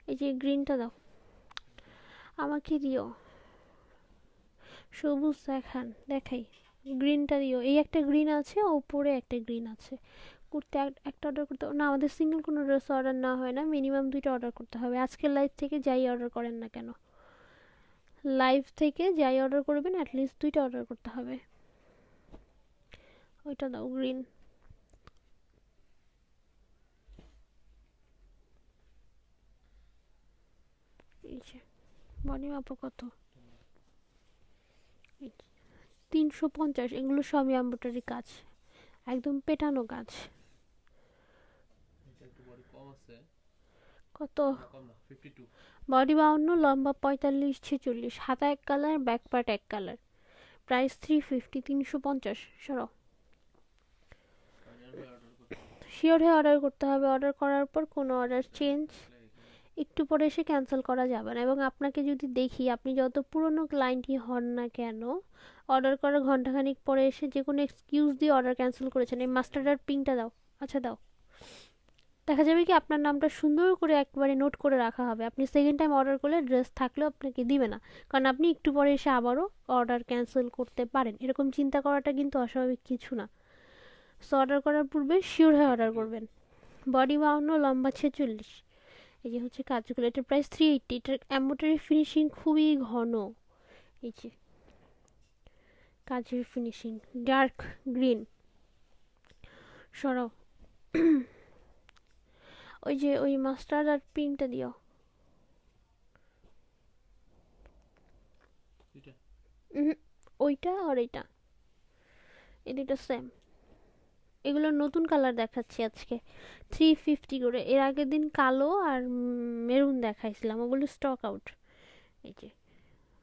এই যে গ্রিনটা দাও, আমাকে দিও। সবুজ দেখান, দেখাই। গ্রিনটা দিও। এই একটা গ্রিন আছে, ওপরে একটা গ্রিন আছে। করতে একটা অর্ডার করতে না, আমাদের সিঙ্গেল কোনো ড্রেস অর্ডার না হয় না, মিনিমাম 2টা অর্ডার করতে হবে। আজকের লাইভ থেকে যাই অর্ডার করেন না কেন, লাইভ থেকে যাই অর্ডার করবেন অ্যাটলিস্ট 2টা অর্ডার করতে হবে। ওইটা দাও, গ্রিন। এই যে বডি মাপ কত? 350। এগুলো সবই এমব্রয়ডারি কাজ, একদম পেটানো কাজ। এটা একটু বডি কম আছে। কত? কম না, 52। বডি 52, লম্বা 45 46, হাতা এক কালার, ব্যাক পার্ট এক কালার। প্রাইস 350, 350। সরো, ফাইনাল অর্ডার করতে শিওর হয়ে অর্ডার করতে হবে। অর্ডার করার পর কোনো অর্ডার চেঞ্জ একটু পরে এসে ক্যান্সেল করা যাবে না। এবং আপনাকে যদি দেখি, আপনি যত পুরনো ক্লায়েন্টই হন না কেন, অর্ডার করার ঘন্টাখানিক পরে এসে যে কোনো এক্সকিউজ দিয়ে অর্ডার ক্যান্সেল করেছেন। এই মাস্টার্ড আর পিঙ্কটা দাও। আচ্ছা দাও। দেখা যাবে কি আপনার নামটা সুন্দর করে একবারে নোট করে রাখা হবে। আপনি সেকেন্ড টাইম অর্ডার করলে ড্রেস থাকলেও আপনাকে দিবে না, কারণ আপনি একটু পরে এসে আবারও অর্ডার ক্যান্সেল করতে পারেন। এরকম চিন্তা করাটা কিন্তু অস্বাভাবিক কিছু না। সো অর্ডার করার পূর্বে শিওর হয়ে অর্ডার করবেন। বডি 52, লম্বা 46। এই যে হচ্ছে কাজগুলো। এটার প্রাইস 380। এটার এমব্রয়ডারি ফিনিশিং খুবই ঘন। এই যে কাজের ফিনিশিং, ডার্ক গ্রিন। সরাও। ওই যে ওই মাস্টার্ড আর পিঙ্কটা দিও। এটা ওইটা আর এইটা, এই দুটো সেম। এগুলো নতুন কালার দেখাচ্ছি আজকে, 350 করে। এর আগের দিন কালো আর মেরুন দেখাইছিলাম, ওগুলো স্টক আউট। এই যে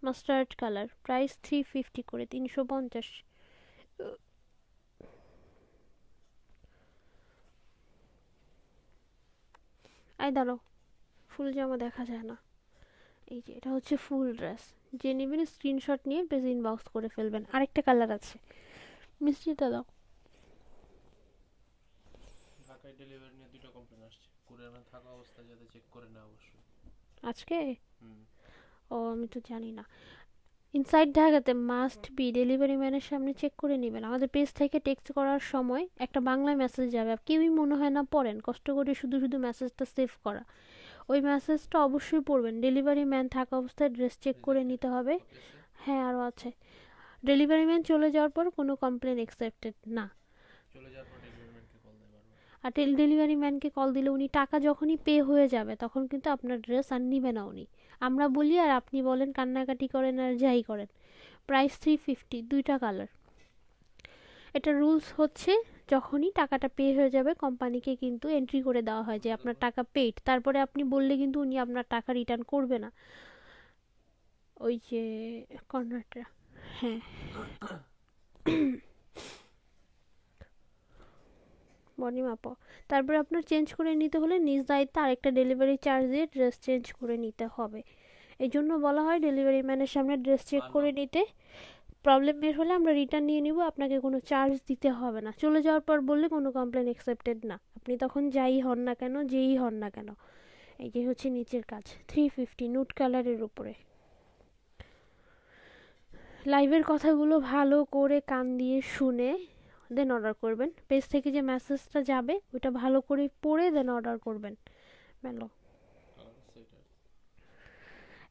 মাস্টার্ড কালার, প্রাইস 350 করে, 350। আই দাঁড়াও, ফুল জামা দেখা যায় না। এই যে এটা হচ্ছে ফুল ড্রেস। যে নেবেন স্ক্রিনশট নিয়ে পেজ ইনবক্স করে ফেলবেন। আরেকটা কালার আছে, মিষ্টিটা দাও। ঢাকায় ডেলিভারি নিয়ে দুটো কমপ্লেন আসছে, কুরিয়ার ম্যান থাকা অবস্থায় যাতে চেক করে না অবশ্যই। আজকে? হুম। ও আমি তো জানি না। ইনসাইড ঢাকাতে মাস্ট বি ডেলিভারি ম্যানের সামনে চেক করে নেবেন। আমাদের পেজ থেকে টেক্সট করার সময় একটা বাংলায় মেসেজ যাবে, কেউই মনে হয় না পড়েন, কষ্ট করে শুধু শুধু মেসেজটা সেভ করা। ওই মেসেজটা অবশ্যই পড়বেন। ডেলিভারি ম্যান থাকা অবস্থায় ড্রেস চেক করে নিতে হবে। হ্যাঁ, আরও আছে। ডেলিভারি ম্যান চলে যাওয়ার পর কোনো কমপ্লেন অ্যাকসেপ্টেড না। চলে যাওয়ার পর ডেলিভারি ম্যানকে কল দেয় বারবার। আর ডেলিভারি ম্যানকে কল দিলে উনি টাকা যখনই পে হয়ে যাবে তখন কিন্তু আপনার ড্রেস আর নিবে না উনি। আমরা বলি আর আপনি বলেন, কান্নাকাটি করেন আর যাই করেন। প্রাইস 350, দুইটা কালার। এটা রুলস হচ্ছে যখনই টাকাটা পে হয়ে যাবে কোম্পানিকে কিন্তু এন্ট্রি করে দেওয়া হয় যে আপনার টাকা পেইড, তারপরে আপনি বললে কিন্তু উনি আপনার টাকা রিটার্ন করবে না। ওই যে কর্নারটা, হ্যাঁ। বডি মাপো, তারপরে আপনার চেঞ্জ করে নিতে হলে নিজ দায়িত্বে আরেকটা ডেলিভারি চার্জ দিয়ে ড্রেস চেঞ্জ করে নিতে হবে। এই জন্য বলা হয় ডেলিভারি ম্যানের সামনে ড্রেস চেক করে নিতে। প্রবলেম বের হলে আমরা রিটার্ন নিয়ে নিব, আপনাকে কোনো চার্জ দিতে হবে না। চলে যাওয়ার পর বললে কোনো কমপ্লেন অ্যাকসেপ্টেড না, আপনি তখন যাই হন না কেন, যেই হন না কেন। এই যে হচ্ছে নিচের কাজ, 350 নুট কালারের উপরে। লাইভের কথাগুলো ভালো করে কান দিয়ে শুনে দেন অর্ডার করবেন। পেজ থেকে যে মেসেজটা যাবে ওইটা ভালো করে পড়ে দেন অর্ডার করবেন। মেলো সেটা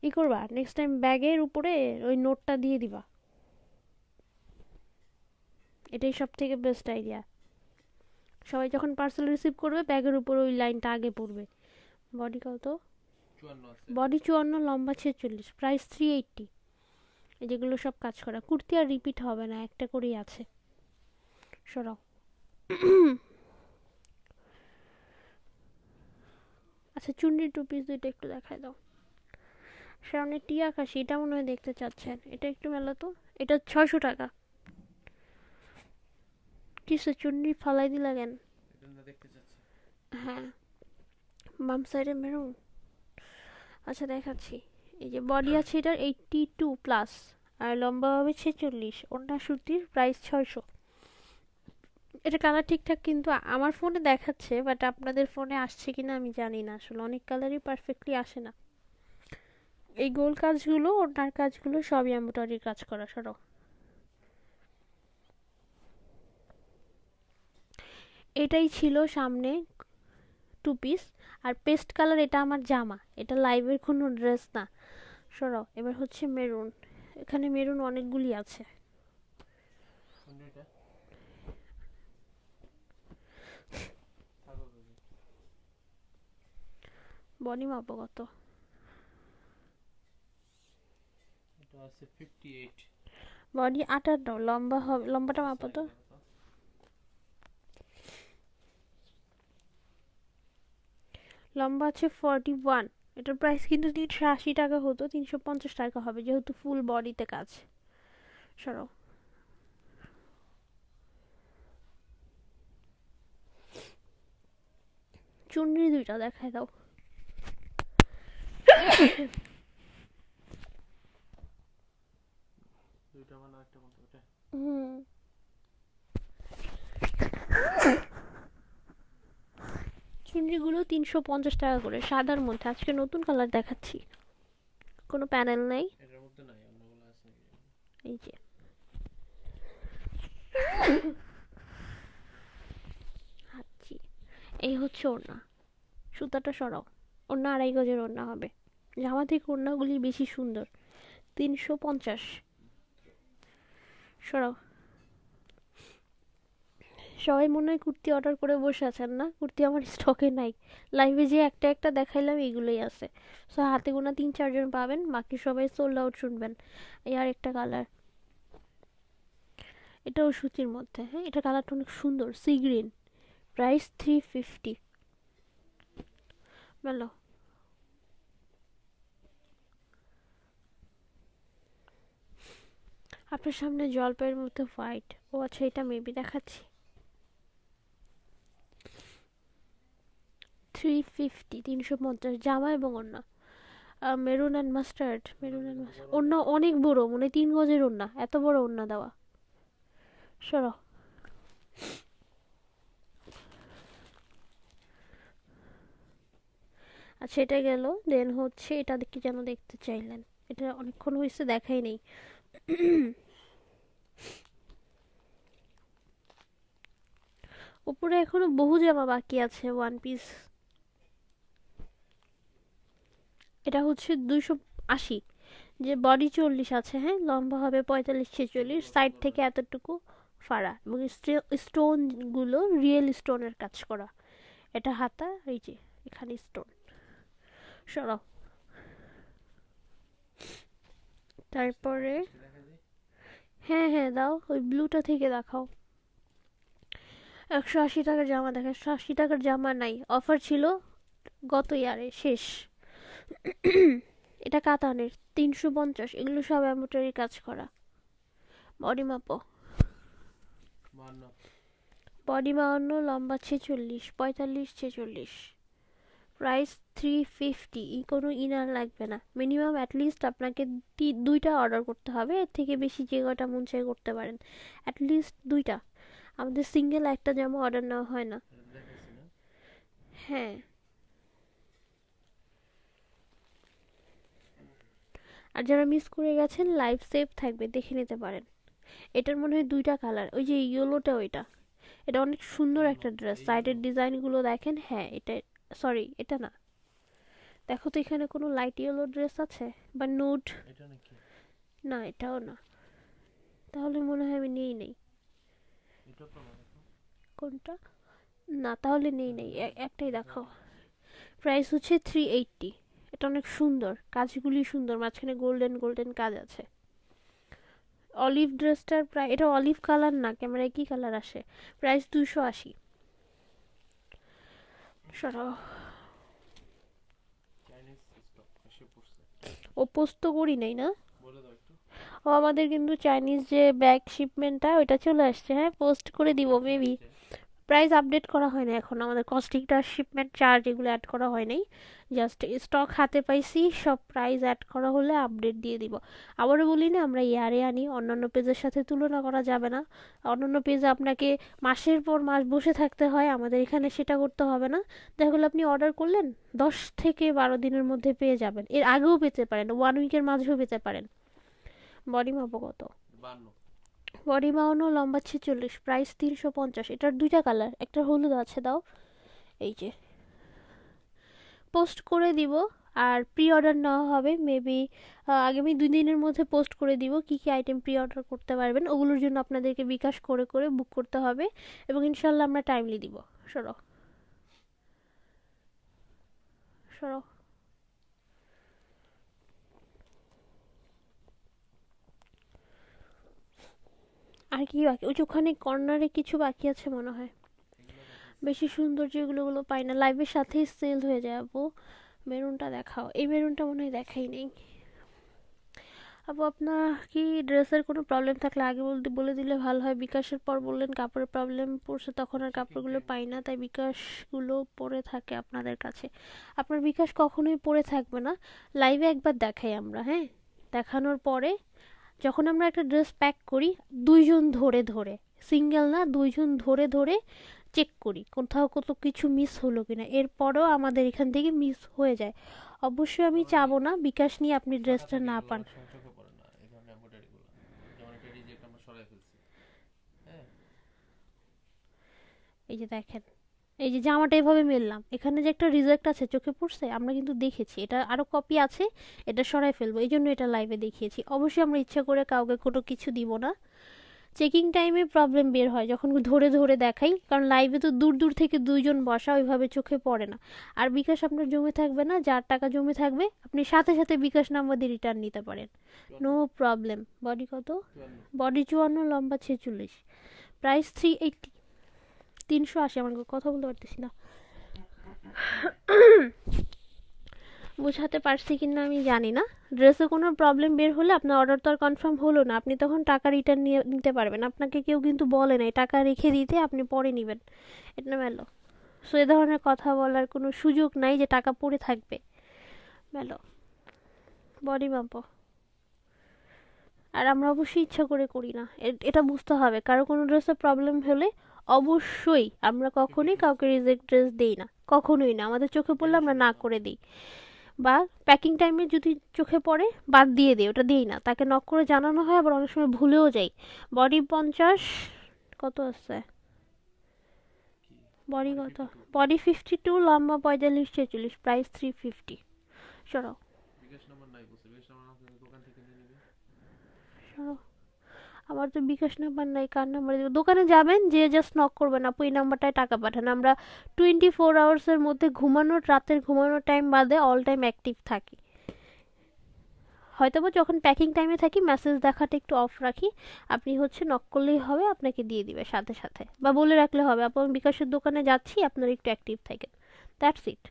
ই করবা, নেক্সট টাইম ব্যাগের উপরে ওই নোটটা দিয়ে দিবা, এটাই সব থেকে বেস্ট আইডিয়া। সবাই যখন পার্সেল রিসিভ করবে ব্যাগের উপর ওই লাইনটা আগে পড়বে। বডি কত? 54 আছে। বডি 54, লম্বা 46, প্রাইস 380। এই যেগুলো সব কাজ করা কুর্তি আর রিপিট হবে না, একটা করেই আছে। সরাও। আচ্ছা চুন্ডির টু পিস দুইটা একটু দেখায় দাও। সামনে টিয়া আকাশি, এটা মনে হয় দেখতে চাচ্ছেন, এটা একটু মেলা তো। এটা 600 টাকা। কিসে চুন্ডি ফালাই দিলা কেন? এটা না দেখতে চাচ্ছি। হ্যাঁ, বাম সাইডে মেরুন। আচ্ছা দেখাচ্ছি। এই যে বডি আছে এটার 82 প্লাস, আর লম্বা হবে 46, ওন্না সুতির, প্রাইস 600। এটা কালার ঠিকঠাক কিন্তু আমার ফোনে দেখাচ্ছে, বাট আপনাদের ফোনে আসছে কিনা আমি জানি না, আসলে অনেক কালারই পারফেক্টলি আসে না। এই গোল কাজগুলো, ওনার কাজগুলো সবই এমব্রয়ডারির কাজ করা। সরো। এটাই ছিল সামনে টু পিস, আর পেস্ট কালার এটা আমার জামা, এটা লাইভের কোনো ড্রেস না। সরো। এবার হচ্ছে মেরুন, এখানে মেরুন অনেকগুলি আছে। কোনটা? থাকো তুমি। বডি মাপো কত? এটা আছে 58। বডি 58, লম্বা হবে, লম্বাটা মাপো তো। লম্বা আছে 41, এটার প্রাইস কিন্তু 380 টাকা হতো, 350 টাকা হবে যেহেতু ফুল বডিতে কাজ। সরো। চুনরি দুইটা দেখায় দাও। দুইটা মানে একটা কোনটা ওটা? হুম, চুনরিগুলো 350 টাকা করে, সাদার মধ্যে। আজকে নতুন কালার দেখাচ্ছি, কোনো প্যানেল নেই। এটার মধ্যে নাই, অন্যগুলো আছে নাকি? এই যে হাঁচি, এই হচ্ছে ওড়না। সুতাটা সরাও। ওড়না 2.5 গজের ওড়না হবে, জামা থেকে ওড়নাগুলি বেশি সুন্দর। 350। সরাও। সবাই মনে হয় কুর্তি অর্ডার করে বসে আছেন না, কুর্তি আমার স্টকে নাই। লাইভে যে একটা একটা দেখাইলাম এগুলোই আছে। সো হাতে গোনা 3-4 জন পাবেন, বাকি সবাই সোল্ড আউট শুনবেন। এই আর একটা কালার, এটাও সুতির মধ্যে। হ্যাঁ, এটা কালারটা অনেক সুন্দর, সি গ্রিন, প্রাইস 350। মেলো। আপনার সামনে জলপাইয়ের মধ্যে হোয়াইট, ও আচ্ছা এটা মেবি দেখাচ্ছি। 350, 350, জামা এবং ওড়না। Maroon and mustard, maroon and mustard. ওড়না অনেক বড়, মানে 3 গজের ওড়না, এত বড় ওড়না দেওয়া। সরো। আচ্ছা এটা গেল, দেন হচ্ছে এটা কি যেন দেখতে চাইলেন, এটা অনেকক্ষণ হয়েছে দেখাই নেই। উপরে এখনো বহু জামা বাকি আছে, ওয়ান পিস। এটা হচ্ছে 280, যে বডি 40 আছে, হ্যাঁ, লম্বা হবে 45-46, সাইড থেকে এতটুকু ফাড়া, এবং স্টোন গুলো রিয়েল স্টোনের কাজ করা। এটা হাতা, এই যে এখানে স্টোন। সরাও। তারপরে দেখা যায়। হ্যাঁ হ্যাঁ দাও, ওই ব্লুটা থেকে দেখাও। 180 টাকার জামা দেখেন, 180 টাকার জামা নাই, অফার ছিল গত ইয়ারে, শেষ। এটা কাতানের, 350, এগুলো সব এমব্রয়ডারি কাজ করা। বডি মাপো, মান না। বডি 52, লম্বা 46, 45, 46, প্রাইস 350। কোনো ইনার লাগবে না, মিনিমাম অ্যাটলিস্ট আপনাকে দুইটা অর্ডার করতে হবে, এর থেকে বেশি যে কটা মন চাই করতে পারেন, অ্যাটলিস্ট দুইটা। আমাদের সিঙ্গেল একটা জামা অর্ডার নেওয়া হয় না। এটা দেখাইছি না? হ্যাঁ, আর যারা মিস করে গেছেন, লাইভ সেভ থাকবে, দেখে নিতে পারেন। এটার মনে হয় দুইটা কালার, ওই যে ইয়েলোটা ওইটা। এটা অনেক সুন্দর একটা ড্রেস, এই সাইডের হলো। ডিজাইনগুলো দেখেন। হ্যাঁ এটা, সরি এটা না, দেখো তো এখানে কোনো লাইট ইয়েলো ড্রেস আছে বা নুড? এটা নাকি? না এটাও না, তাহলে মনে হয় আমি নেই নেই। এটা তো না, দেখো। কোনটা? না তাহলে নেই নেই, একটাই এটা দেখাও। না। প্রাইস হচ্ছে 380। এটা অনেক সুন্দর, কাজগুলি সুন্দর, মাঝখানে গোল্ডেন গোল্ডেন কাজ আছে। অলিভ ড্রেসটার প্রায়, এটা অলিভ কালার না, ক্যামেরায় কি কালার আসে? প্রাইস 280। সরাও। চাইনিজ স্টক এসে পড়ছে। ও পোস্ট তো করি নাই না? বলে দাও একটু। ও আমাদের কিন্তু চাইনিজ যে ব্যাগ শিপমেন্টটা ওইটা চলে আসছে, হ্যাঁ পোস্ট করে দিব কত মেবি। আসছে? প্রাইস আপডেট করা হয় না এখন, আমাদের কস্টিংটা শিপমেন্ট চার্জ এগুলো অ্যাড করা হয় নাই, জাস্ট স্টক হাতে পাইছি, সব প্রাইস অ্যাড করা হলে আপডেট দিয়ে দিব। আবারও বলি না, আমরা ইয়ারে আনি, অন্যান্য পেজের সাথে তুলনা করা যাবে না। অন্যান্য পেজে আপনাকে মাসের পর মাস বসে থাকতে হয়, আমাদের এখানে সেটা করতে হবে না। দেখা গেলো আপনি অর্ডার করলেন, 10 থেকে 12 দিনের মধ্যে পেয়ে যাবেন, এর আগেও পেতে পারেন, 1 উইকের মাঝেও পেতে পারেন। বডি মাপো কত? 52। বডি 52, লম্বা 46, প্রাইস 350। এটার দুইটা কালার, একটা হলুদ আছে, দাও। এই যে পোস্ট করে দিব, আর প্রি অর্ডার নেওয়া হবে মেবি আগামী 2 দিনের মধ্যে পোস্ট করে দিব কী কী আইটেম প্রি অর্ডার করতে পারবেন, ওগুলোর জন্য আপনাদেরকে বিকাশ করে করে বুক করতে হবে, এবং ইনশাল্লাহ আমরা টাইমলি দিব। সরো সরো। আর কি বাকি? ওই যে ওখানে কর্নারে কিছু বাকি আছে মনে হয়, এগুলো দেখাইছি। বেশি সুন্দর যেগুলো, ওগুলো পাই না, লাইভের সাথেই সেল হয়ে যায় আপু। মেরুনটা দেখাও, এই মেরুনটা মনে হয় দেখাই নেই। আপু আপনার কি ড্রেসের কোনো প্রবলেম থাকলে আগে বলতে বলে দিলে ভালো হয়, বিকাশের পর বললেন কাপড়ের প্রবলেম পড়ছে, তখন আর চেকিং কাপড়গুলো টাইম। পাই না, তাই বিকাশগুলো পড়ে থাকে আপনাদের কাছে। আপনার বিকাশ কখনোই পড়ে থাকবে না, লাইভে একবার দেখাই আমরা, হ্যাঁ দেখানোর পরে যখন আমরা একটা ড্রেস প্যাক করি, দুইজন ধরে ধরে, সিঙ্গেল না, দুইজন ধরে ধরে চেক করি কোথাও কত কিছু মিস হলো কিনা, এরপরেও আমাদের এখান থেকে মিস হয়ে যায়। অবশ্যই আমি কারণ এই চাবো না বিকাশ নিয়ে আপনি ফাঁকা ড্রেসটা থাকে, না এগুলো পান। অনেক সময় চোখে পড়ে না, এই ধরনের এমব্রয়ডারি গুলো। যেমন এটা রিজেক্ট আমরা সরাই ফেলছি। হ্যাঁ। এই যে দেখেন, এই যে জামাটা এভাবে মেললাম, এখানে যে একটা রিজেক্ট আছে চোখে পড়ছে, আমরা কিন্তু দেখেছি, এটা আরও কপি আছে, এটা সরাই ফেলবো, এই জন্য এটা লাইভে দেখিয়েছি। অবশ্যই আমরা ইচ্ছা করে কাউকে কোনো কিছু দিব না। চেকিং টাইমে প্রবলেম বের হয় যখন ধরে ধরে দেখাই, কারণ লাইভে তো দূর দূর থেকে দুইজন বসা, ওইভাবে চোখে পড়ে না। আর বিকাশ আপনার জমে থাকবে না, যার টাকা জমে থাকবে আপনি সাথে সাথে বিকাশ নাম্বার দিয়ে রিটার্ন নিতে পারেন, নো 54। প্রবলেম। বডি কত? 54। বডি 54, লম্বা 46, প্রাইস 380। 380, আমার কথা বলতে পারতেছি না, বোঝাতে পারছি কিনা আমি জানি না। ড্রেসে কোনো প্রবলেম বের হলে আপনার অর্ডার তো আর কনফার্ম হলো না, আপনি তখন টাকা রিটার্ন নিয়ে নিতে পারবেন, আপনাকে কেউ কিন্তু বলে নাই টাকা রেখে দিতে, আপনি পরে নেবেন, এটা মেলো। সো এ ধরনের কথা বলার কোনো সুযোগ নাই যে টাকা পড়ে থাকবে, মেলো। বডি মাপো। আর আমরা অবশ্যই ইচ্ছা করে করি না, এটা বুঝতে হবে, কারো কোনো ড্রেসে প্রবলেম হলে অবশ্যই আমরা কখনোই 56। কাউকে রিজেক্ট ড্রেস দেই না, কখনোই না, আমাদের চোখে পড়লে আমরা না করে দিই, বা প্যাকিং টাইমে যদি চোখে পড়ে বাদ দিয়ে দিই, ওটা দিই না, তাকে নক করে জানানো হয়, আবার অনেক সময় ভুলেও যাই। বডি 50, কত আছে? কি? বডি বডি কত? 52। বডি 52, লম্বা 45, 46, প্রাইস 350। সরাও বিকাশ নাম্বার নাই বলছে, বিকাশ নাম্বার না থাকলে দোকান থেকে নিয়ে নিবে। সরাও। আমার তো বিকাশ নাম্বার নাই, কার নাম্বার দেবো? দোকানে যাবেন, যে জাস্ট নক করবেন, আপু এই নাম্বারটায় টাকা পাঠান, আমরা 24 আওয়ার্সের মধ্যে ঘুমানোর, রাতের ঘুমানোর টাইম বাদে অল টাইম অ্যাক্টিভ থাকি। হয়তোবা যখন প্যাকিং টাইমে থাকি মেসেজ দেখাটা একটু অফ রাখি, আপনি হচ্ছে নক করলেই হবে, আপনাকে দিয়ে দিবে সাথে সাথে, বা বলে রাখলে হবে আপনার বিকাশের দোকানে যাচ্ছি, আপনারা একটু অ্যাক্টিভ থাকেন, দ্যাটস ইট।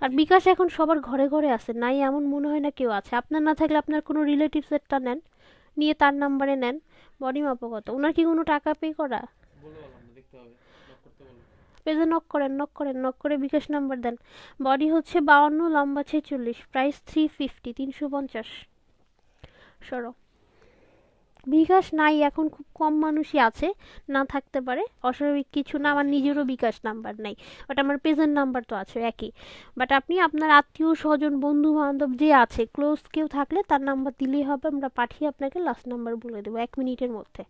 আর 50 বিকাশ এখন সবার ঘরে ঘরে আছে, নাই এমন মনে হয় না কেউ আছে। আপনার না থাকলে আপনার কোনো রিলেটিভসেরটা নেন, নিয়ে তার নাম্বারে নেন। বডি মাপো কত, ওনার কি কোনো টাকা পে করা? বলে বললাম না, দেখতে হবে, নক করতে বলবো। পেজে নক করেন, নক করেন, নক করে বিকাশ নাম্বার দেন। বডি হচ্ছে 52, লম্বা 46, প্রাইস 350, 350। সরো। বিকাশ নাই এখন, খুব কম মানুষই আছে, না থাকতে পারে, অস্বাভাবিক কিছু না। আমার নিজেরও বিকাশ নাম্বার নাই, বাট আমার পেজের নাম্বার তো আছে একই। বাট আপনি আপনার আত্মীয় স্বজন বন্ধু বান্ধব যে আছে ক্লোজ কেউ থাকলে তার নাম্বার দিলেই হবে, আমরা পাঠিয়ে আপনাকে লাস্ট নাম্বার বলে দেবো 1 মিনিটের মধ্যে।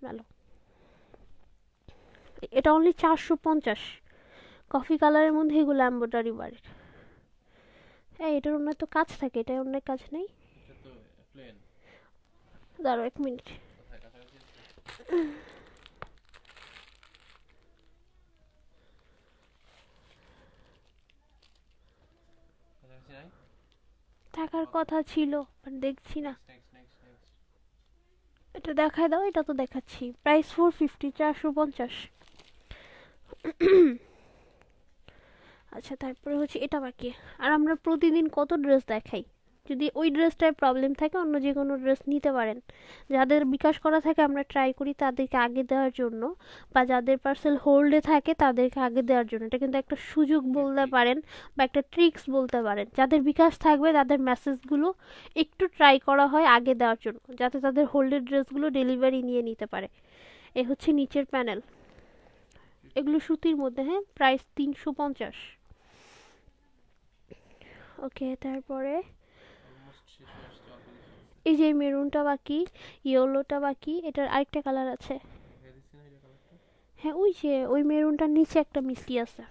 ভালো। এটা অনলি 450, কফি কালারের মধ্যে এগুলো এম্ব্রয়ডারি ওয়ার্ক। হ্যাঁ, এটার অন্য তো কাজ থাকে, এটার অন্য কাজ নেই। এটা তো প্লেন। দাঁড়াও 1 মিনিট। কোথায় কাছাকাছি আছে? কাছাকাছি নাই? থাকার কথা ছিল, বাট দেখছি না। Next next next. এটা দেখায় দাও, এটা তো দেখাচ্ছি। প্রাইস 450, 450। আচ্ছা, তারপরে হচ্ছে এটা বাকি। আর আমরা প্রতিদিন কত ড্রেস দেখাই, যদি ওই ড্রেসটায় প্রবলেম থাকে অন্য যে কোনো ড্রেস নিতে পারেন। যাদের বিকাশ করা থাকে আমরা ট্রাই করি তাদেরকে আগে দেওয়ার জন্য, বা যাদের পার্সেল হোল্ডে থাকে তাদেরকে আগে দেওয়ার জন্য। এটা কিন্তু একটা সুযোগ বলতে পারেন, বা একটা ট্রিক্স বলতে পারেন। যাদের বিকাশ থাকবে তাদের মেসেজগুলো একটু ট্রাই করা হয় আগে দেওয়ার জন্য, যাতে তাদের হোল্ডের ড্রেসগুলো ডেলিভারি নিয়ে নিতে পারে। এ হচ্ছে নিচের প্যানেল, এগুলো সুতির মধ্যে। হ্যাঁ, প্রাইস 350। ওকে, তারপরে অলমোস্ট শেষ হয়ে আসছে, অল্প কিছু আছে। এই যে মেরুনটা বাকি, ইয়েলোটা বাকি, এটার আরেকটা কালার আছে। দেখে দিচ্ছি না এটা কালারটা? হ্যাঁ, ওই যে ওই মেরুনটার নিচে একটা মিষ্টি আছে।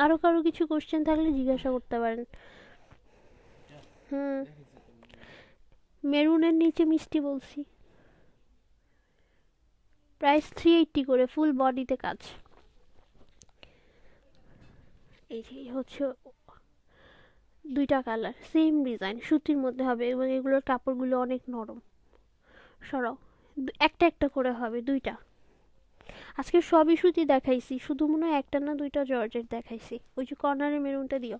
আরও কারো কিছু কোশ্চেন থাকলে জিজ্ঞাসা করতে পারেন। এটা হুম, দেখেছি তো ভিডিওতে। মেরুনের নিচে মিষ্টি বলছি। প্রাইস 380 করে, ফুল বডিতে কাজ। এই যে এই হচ্ছে দুইটা কালার, সেম ডিজাইন, সুতির মধ্যে হবে এবং এগুলোর কাপড়গুলো অনেক নরম। সরাও, একটা একটা করে হবে, দুইটা। আজকে সবই সুতি দেখাইছি, শুধু মনে হয় একটা না দুইটা জর্জেট দেখাইছি। ওই যে কর্নারে মেরুনটা দিও।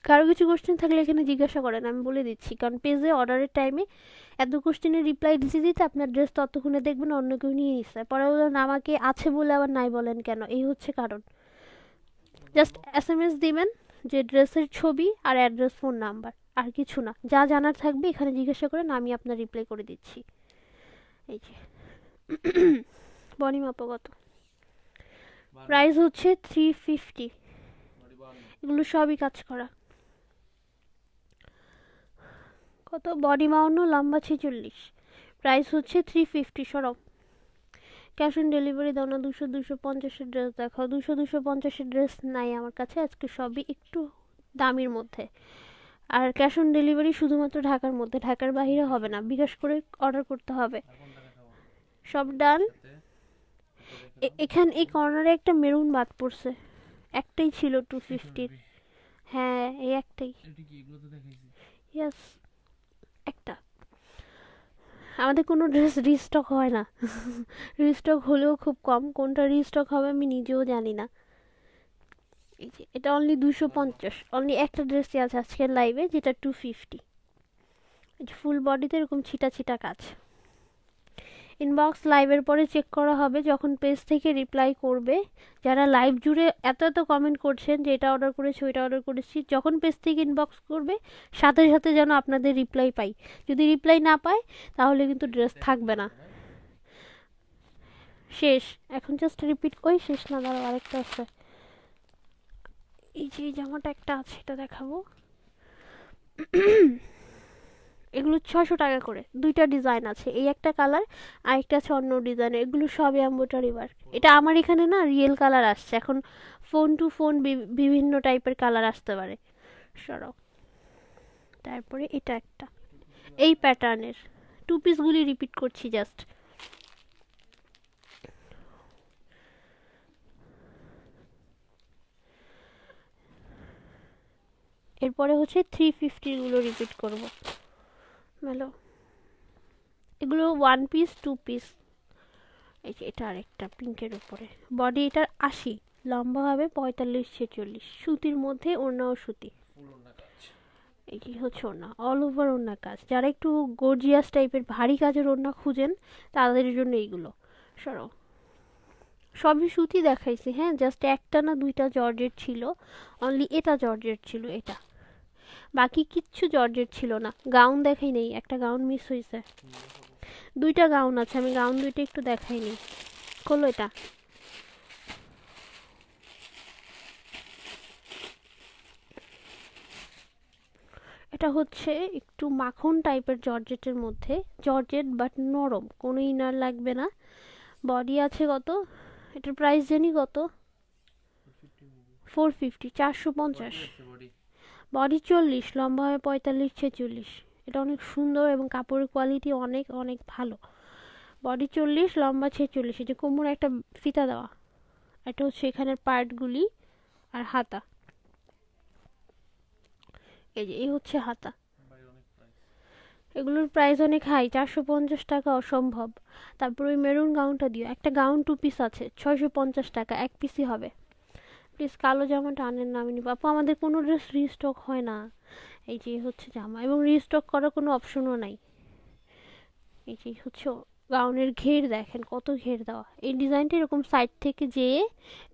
কারো কিছু কোশ্চেন থাকলে এখানে জিজ্ঞাসা করেন, আমি বলে দিচ্ছি। কারণ পেজে অর্ডারের টাইমে এত কোশ্চেনের রিপ্লাই দিতে দিতে আপনার ড্রেস ততক্ষণে দেখবেন অন্য কেউ নিয়ে নিচ্ছে, পরে বলবেন আমাকে আছে বলে আবার নাই বলেন কেন। এই হচ্ছে কারণ। জাস্ট SMS দিবেন যে ড্রেসের ছবি আর অ্যাড্রেস, ফোন নাম্বার, আর কিছু না। যা জানার থাকবে এখানে জিজ্ঞাসা করেন, আমি আপনার রিপ্লাই করে দিচ্ছি। এই যে বডি মাপা কত, প্রাইস হচ্ছে 350। বডি 52। এগুলো সবই কাজ করা। কত, বডি 52, লম্বা 46, প্রাইস হচ্ছে 350। সরব। ক্যাশ অন ডেলিভারি দাও না, 200, 250-এর ড্রেস দেখাও। 200, 250-এর ড্রেস নাই আমার কাছে আজকে, সবই একটু দামির মধ্যে। আর ক্যাশ অন ডেলিভারি শুধুমাত্র ঢাকার মধ্যে, ঢাকার বাইরে হবে না, বিকাশ করে অর্ডার করতে হবে। আর কোনটা দেখাবো? সব ডান। সাথে এটা দেখে দাও। এখানে এই কর্নারে একটা মেরুন বাদ পড়ছে, একটাই ছিল 250। 250। হ্যাঁ, এই একটাই। এটা কি এগুলো তো দেখাইছি? ইয়েস, একটা। আমাদের কোনো ড্রেস রিস্টক হয় না, রিস্টক হলেও খুব কম। কোনটা রিস্টক হবে আমি নিজেও জানি না। এই যে এটা অনলি 250, অনলি একটা ড্রেসই আছে আজকের লাইভে, যেটা 250। ফুল বডিতে এরকম ছিটা ছিটা কাজ। ইনবক্স লাইভের পরে চেক করা হবে যখন পেজ থেকে রিপ্লাই করবে। যারা লাইভ জুড়ে এত এত কমেন্ট করছেন যে এটা অর্ডার করেছি ওইটা অর্ডার করেছি, যখন পেজ থেকে ইনবক্স করবে সাথে সাথে যেন আপনাদের রিপ্লাই পাই। যদি রিপ্লাই না পায় তাহলে কিন্তু ড্রেস থাকবে না, শেষ। এখন জাস্ট রিপিট, ওই শেষ না, দাঁড়াও আরেকটা আছে। এই যে এই জামাটা একটা আছে, এটা দেখাবো। এগুলো 600 টাকা করে, দুইটা ডিজাইন আছে, এই একটা কালার আর একটা আছে অন্য ডিজাইনের। এগুলো সব এমব্রয়ডারি ওয়ার্ক। এটা আমার এখানে না রিয়েল কালার আসছে, এখন ফোন টু ফোন বিভিন্ন টাইপের কালার আসতে পারে। সরাও। তারপরে এটা একটা এই প্যাটার্নের, টু পিসগুলি রিপিট করছি জাস্ট। এরপরে হচ্ছে 350 গুলো রিপিট করব। মেলো, এগুলো 1 পিস 2 পিস। এই যে এটা আরেকটা পিঙ্কের উপরে, বডি এটার 80, লম্বা হবে 45-46, সুতির মধ্যে, ওড়নাও সুতি। ফুল ওড়না কাজ। এই যে হচ্ছে ওড়না, অল ওভার ওড়না কাজ। যারা একটু গর্জিয়াস টাইপের ভারী কাজের ওড়না খুঁজেন তাদের জন্য এইগুলো। সরো, সবই সুতি দেখাইছি, হ্যাঁ, জাস্ট একটা না দুইটা জর্জেট ছিল, অনলি এটা জর্জেট ছিল, এটা, বাকি কিচ্ছু জর্জেট ছিল না। গাউন দেখাই নেই, একটা গাউন মিস হয়েছে। দুইটা গাউন আছে, আমি গাউন দুইটা একটু দেখাইনি। খোলো এটা, এটা হচ্ছে একটু মাখন টাইপের জর্জেটের মধ্যে, জর্জেট বাট নরম, কোনো ইনার লাগবে না। বডি আছে কত, এটার প্রাইস জানি কত, 450, 450। বডি 40, লম্বা হয় 45-46। এটা অনেক সুন্দর এবং কাপড়ের কোয়ালিটি অনেক অনেক ভালো। বডি 40, লম্বা 46। এই যে কোমরে একটা ফিতা দেওয়া, এটা হচ্ছে এখানের পার্টগুলি, আর হাতা, এই যে এই হচ্ছে হাতা। এগুলোর প্রাইস অনেক হাই, 450 টাকা অসম্ভব। তারপর ওই মেরুন গাউনটা দিও, একটা গাউন 2 পিস আছে, 650 টাকা, 1 পিসই হবে। প্লিজ কালো জামাটা আনেন না, আমি নিব। আপু আমাদের কোনো ড্রেস রিস্টক হয় না। এই যে হচ্ছে জামা, এবং রিস্টক করার কোনো অপশনও নাই। এই যে হচ্ছে গাউনের ঘের, দেখেন কত ঘের দেওয়া। এই ডিজাইনটা এরকম সাইড থেকে যেয়ে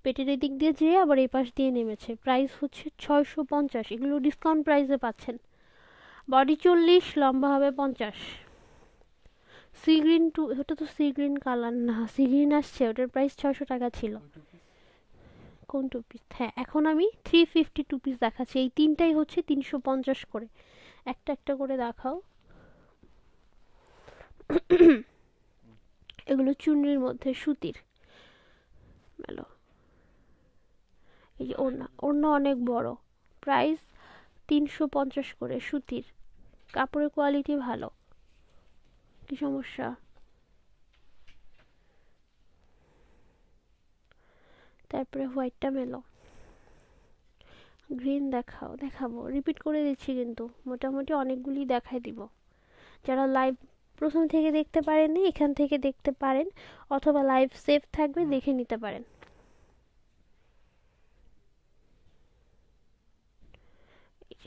পেটের এদিক দিয়ে যেয়ে আবার এই পাশ দিয়ে নেমেছে। প্রাইস হচ্ছে 650, এগুলো ডিসকাউন্ট প্রাইসে পাচ্ছেন। বডি 40, লম্বা হবে 50। সি গ্রিন টু, ওটা তো সি গ্রিন কালার না, সি গ্রিন আসছে, ওটার প্রাইস 600 টাকা ছিল। কোন 2 পিস? হ্যাঁ, এখন আমি 350 2 পিস দেখাচ্ছি। এই তিনটাই হচ্ছে 350 করে। একটা একটা করে দেখাও। এগুলো চুনরির মধ্যে সুতির। মেলো, এই যে ওড়না, ওড়না অনেক বড়, প্রাইস 350 করে, সুতির, কাপড়ের কোয়ালিটি ভালো। কি সমস্যা? তারপরে হোয়াইটটা মেলো, গ্রিন দেখাও, দেখাবো, রিপিট করে দিচ্ছি কিন্তু মোটামুটি অনেকগুলি দেখাই দিব। যারা লাইভ প্রথম থেকে দেখতে পারেননি, এখান থেকে দেখতে পারেন, অথবা লাইভ সেভ থাকবে, দেখে নিতে পারেন।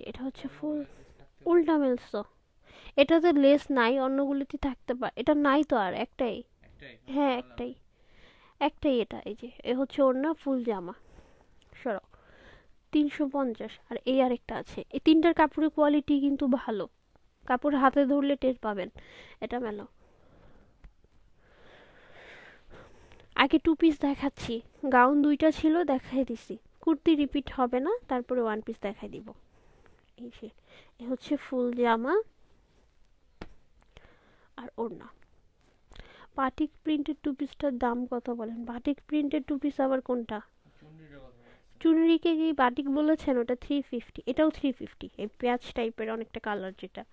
এটা হচ্ছে ফুল, উল্টা মিলছো, এটাতে লেস নাই, অন্যগুলিতে থাকতে পারে, এটা নাই তো, আর একটাই। হ্যাঁ একটাই, একটাই এটা। এই যে এ হচ্ছে ওড়না, ফুল জামা। সরো, 350। আর এই আরেকটা আছে, এই তিনটার কাপড়ের কোয়ালিটি কিন্তু ভালো, কাপড় হাতে ধরলে টের পাবেন। এটা মেলো, আগে 2 পিস দেখাচ্ছি, গাউন দুইটা ছিল দেখাই দিছি, কুর্তি রিপিট হবে না, তারপরে 1 পিস দেখাই দিব। এই যে এ হচ্ছে ফুল জামা আর ওড়না। বাটিক প্রিন্টেড 2 পিসটার দাম কত বলেন? বাটিক প্রিন্টেড 2 পিস আবার কোনটা? চুনরিকে কি বাটিক বলেছেন? ওটা 350, এটাও 350। এই পেঁয়াজ টাইপের অনেকটা কালার, যেটা